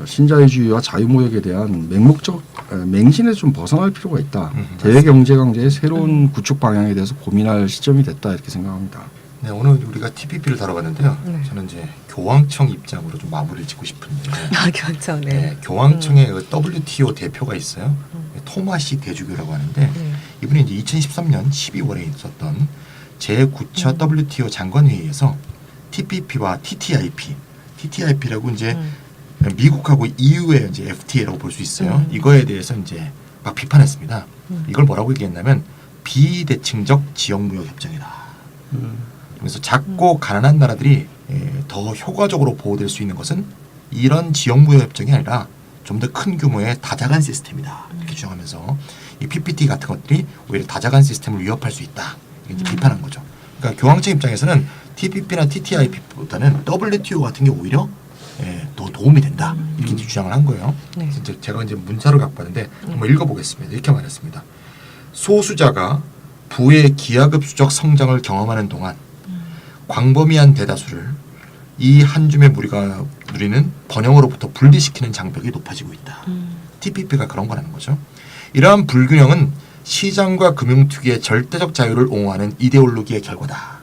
신자유주의와 자유무역에 대한 맹목적 맹신에서 좀 벗어날 필요가 있다. 대외경제강제의 새로운 구축 방향에 대해서 고민할 시점이 됐다 이렇게 생각합니다. 네, 오늘 우리가 TPP를 다뤄봤는데요. 네. 저는 이제 교황청 입장으로 좀 마무리를 짓고 싶은데 그렇죠. 네. 네, 교황청의 그 WTO 대표가 있어요. 토마시 대주교라고 하는데 네. 이분이 이제 2013년 12월에 있었던 제9차 WTO 장관회의에서 TPP와 TTIP라고 이제 미국하고 EU의 이제 FTA라고 볼 수 있어요. 이거에 대해서 이제 막 비판했습니다. 이걸 뭐라고 얘기했냐면 비대칭적 지역무역 협정이다. 그래서 작고 가난한 나라들이 더 효과적으로 보호될 수 있는 것은 이런 지역무역 협정이 아니라 좀 더 큰 규모의 다자간 시스템이다. 이렇게 주장하면서 이 PPT 같은 것들이 오히려 다자간 시스템을 위협할 수 있다. 이렇게 이제 비판한 거죠. 그러니까 교황청 입장에서는 TPP나 TTIP보다는 WTO 같은 게 오히려 더 도움이 된다. 이렇게 이제 주장을 한 거예요. 네. 그래서 제가 이제 문자를 갖고 왔는데 한번 읽어보겠습니다. 이렇게 말했습니다. 소수자가 부의 기하급수적 성장을 경험하는 동안 광범위한 대다수를 이 한 줌의 무리가 누리는 번영으로부터 분리시키는 장벽이 높아지고 있다. TPP가 그런 거라는 거죠. 이러한 불균형은 시장과 금융투기의 절대적 자유를 옹호하는 이데올로기의 결과다.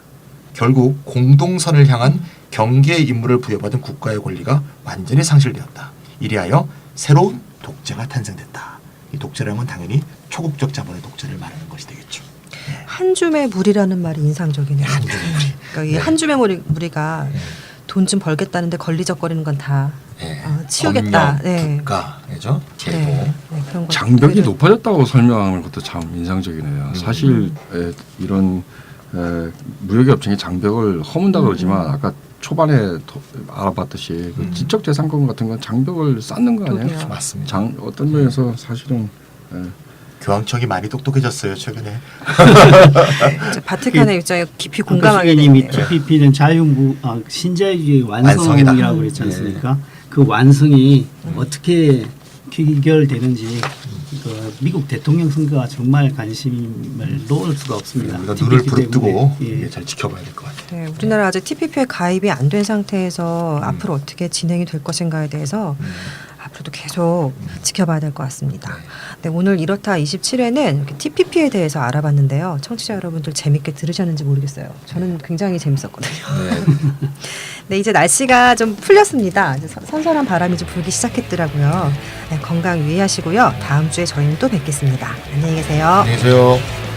결국 공동선을 향한 경계의 임무를 부여받은 국가의 권리가 완전히 상실되었다. 이리하여 새로운 독재가 탄생됐다. 이 독재라는 건 당연히 초국적 자본의 독재를 말하는 것이 되겠죠. 한 줌의 무리라는 말이 인상적이네요. 한 줌의 무리. 그러니까 이 네. 한 줌의 무리가 돈 좀 벌겠다는데 걸리적거리는 건 다 네. 치우겠다. 법령, 네. 국가죠. 제도. 네. 그런 거 장벽이 오히려- 높아졌다고 설명하는 것도 참 인상적이네요. 사실 이런 무역협정의 장벽을 허문다 그러지만 아까 초반에 알아봤듯이 그 지적재산권 같은 건 장벽을 쌓는 거 아니에요? 그러게요. 맞습니다. 어떤 면에서 사실은 교황청이 많이 똑똑해졌어요 최근에. 바티칸의 입장에 깊이 아까 공감하게 님이 되네요. TPP는 신자유주의 완성이다. 완성이라고 그랬지 않습니까? 그 완성이 어떻게 귀결되는지 그 미국 대통령 선거가 정말 관심을 놓을 수가 없습니다. 우리가 눈을 TPP 부릅뜨고 때문에. 예. 잘 지켜봐야 될 것 같아요. 네, 우리나라 아직 TPP에 가입이 안 된 상태에서 앞으로 어떻게 진행이 될 것인가에 대해서 앞으로도 계속 지켜봐야 될 것 같습니다. 네, 오늘 이렇다 27회는 TPP에 대해서 알아봤는데요. 청취자 여러분들 재밌게 들으셨는지 모르겠어요. 저는 굉장히 재밌었거든요. 네. 네, 이제 날씨가 좀 풀렸습니다. 이제 선선한 바람이 좀 불기 시작했더라고요. 네, 건강 유의하시고요. 다음 주에 저희는 또 뵙겠습니다. 안녕히 계세요. 안녕히 계세요.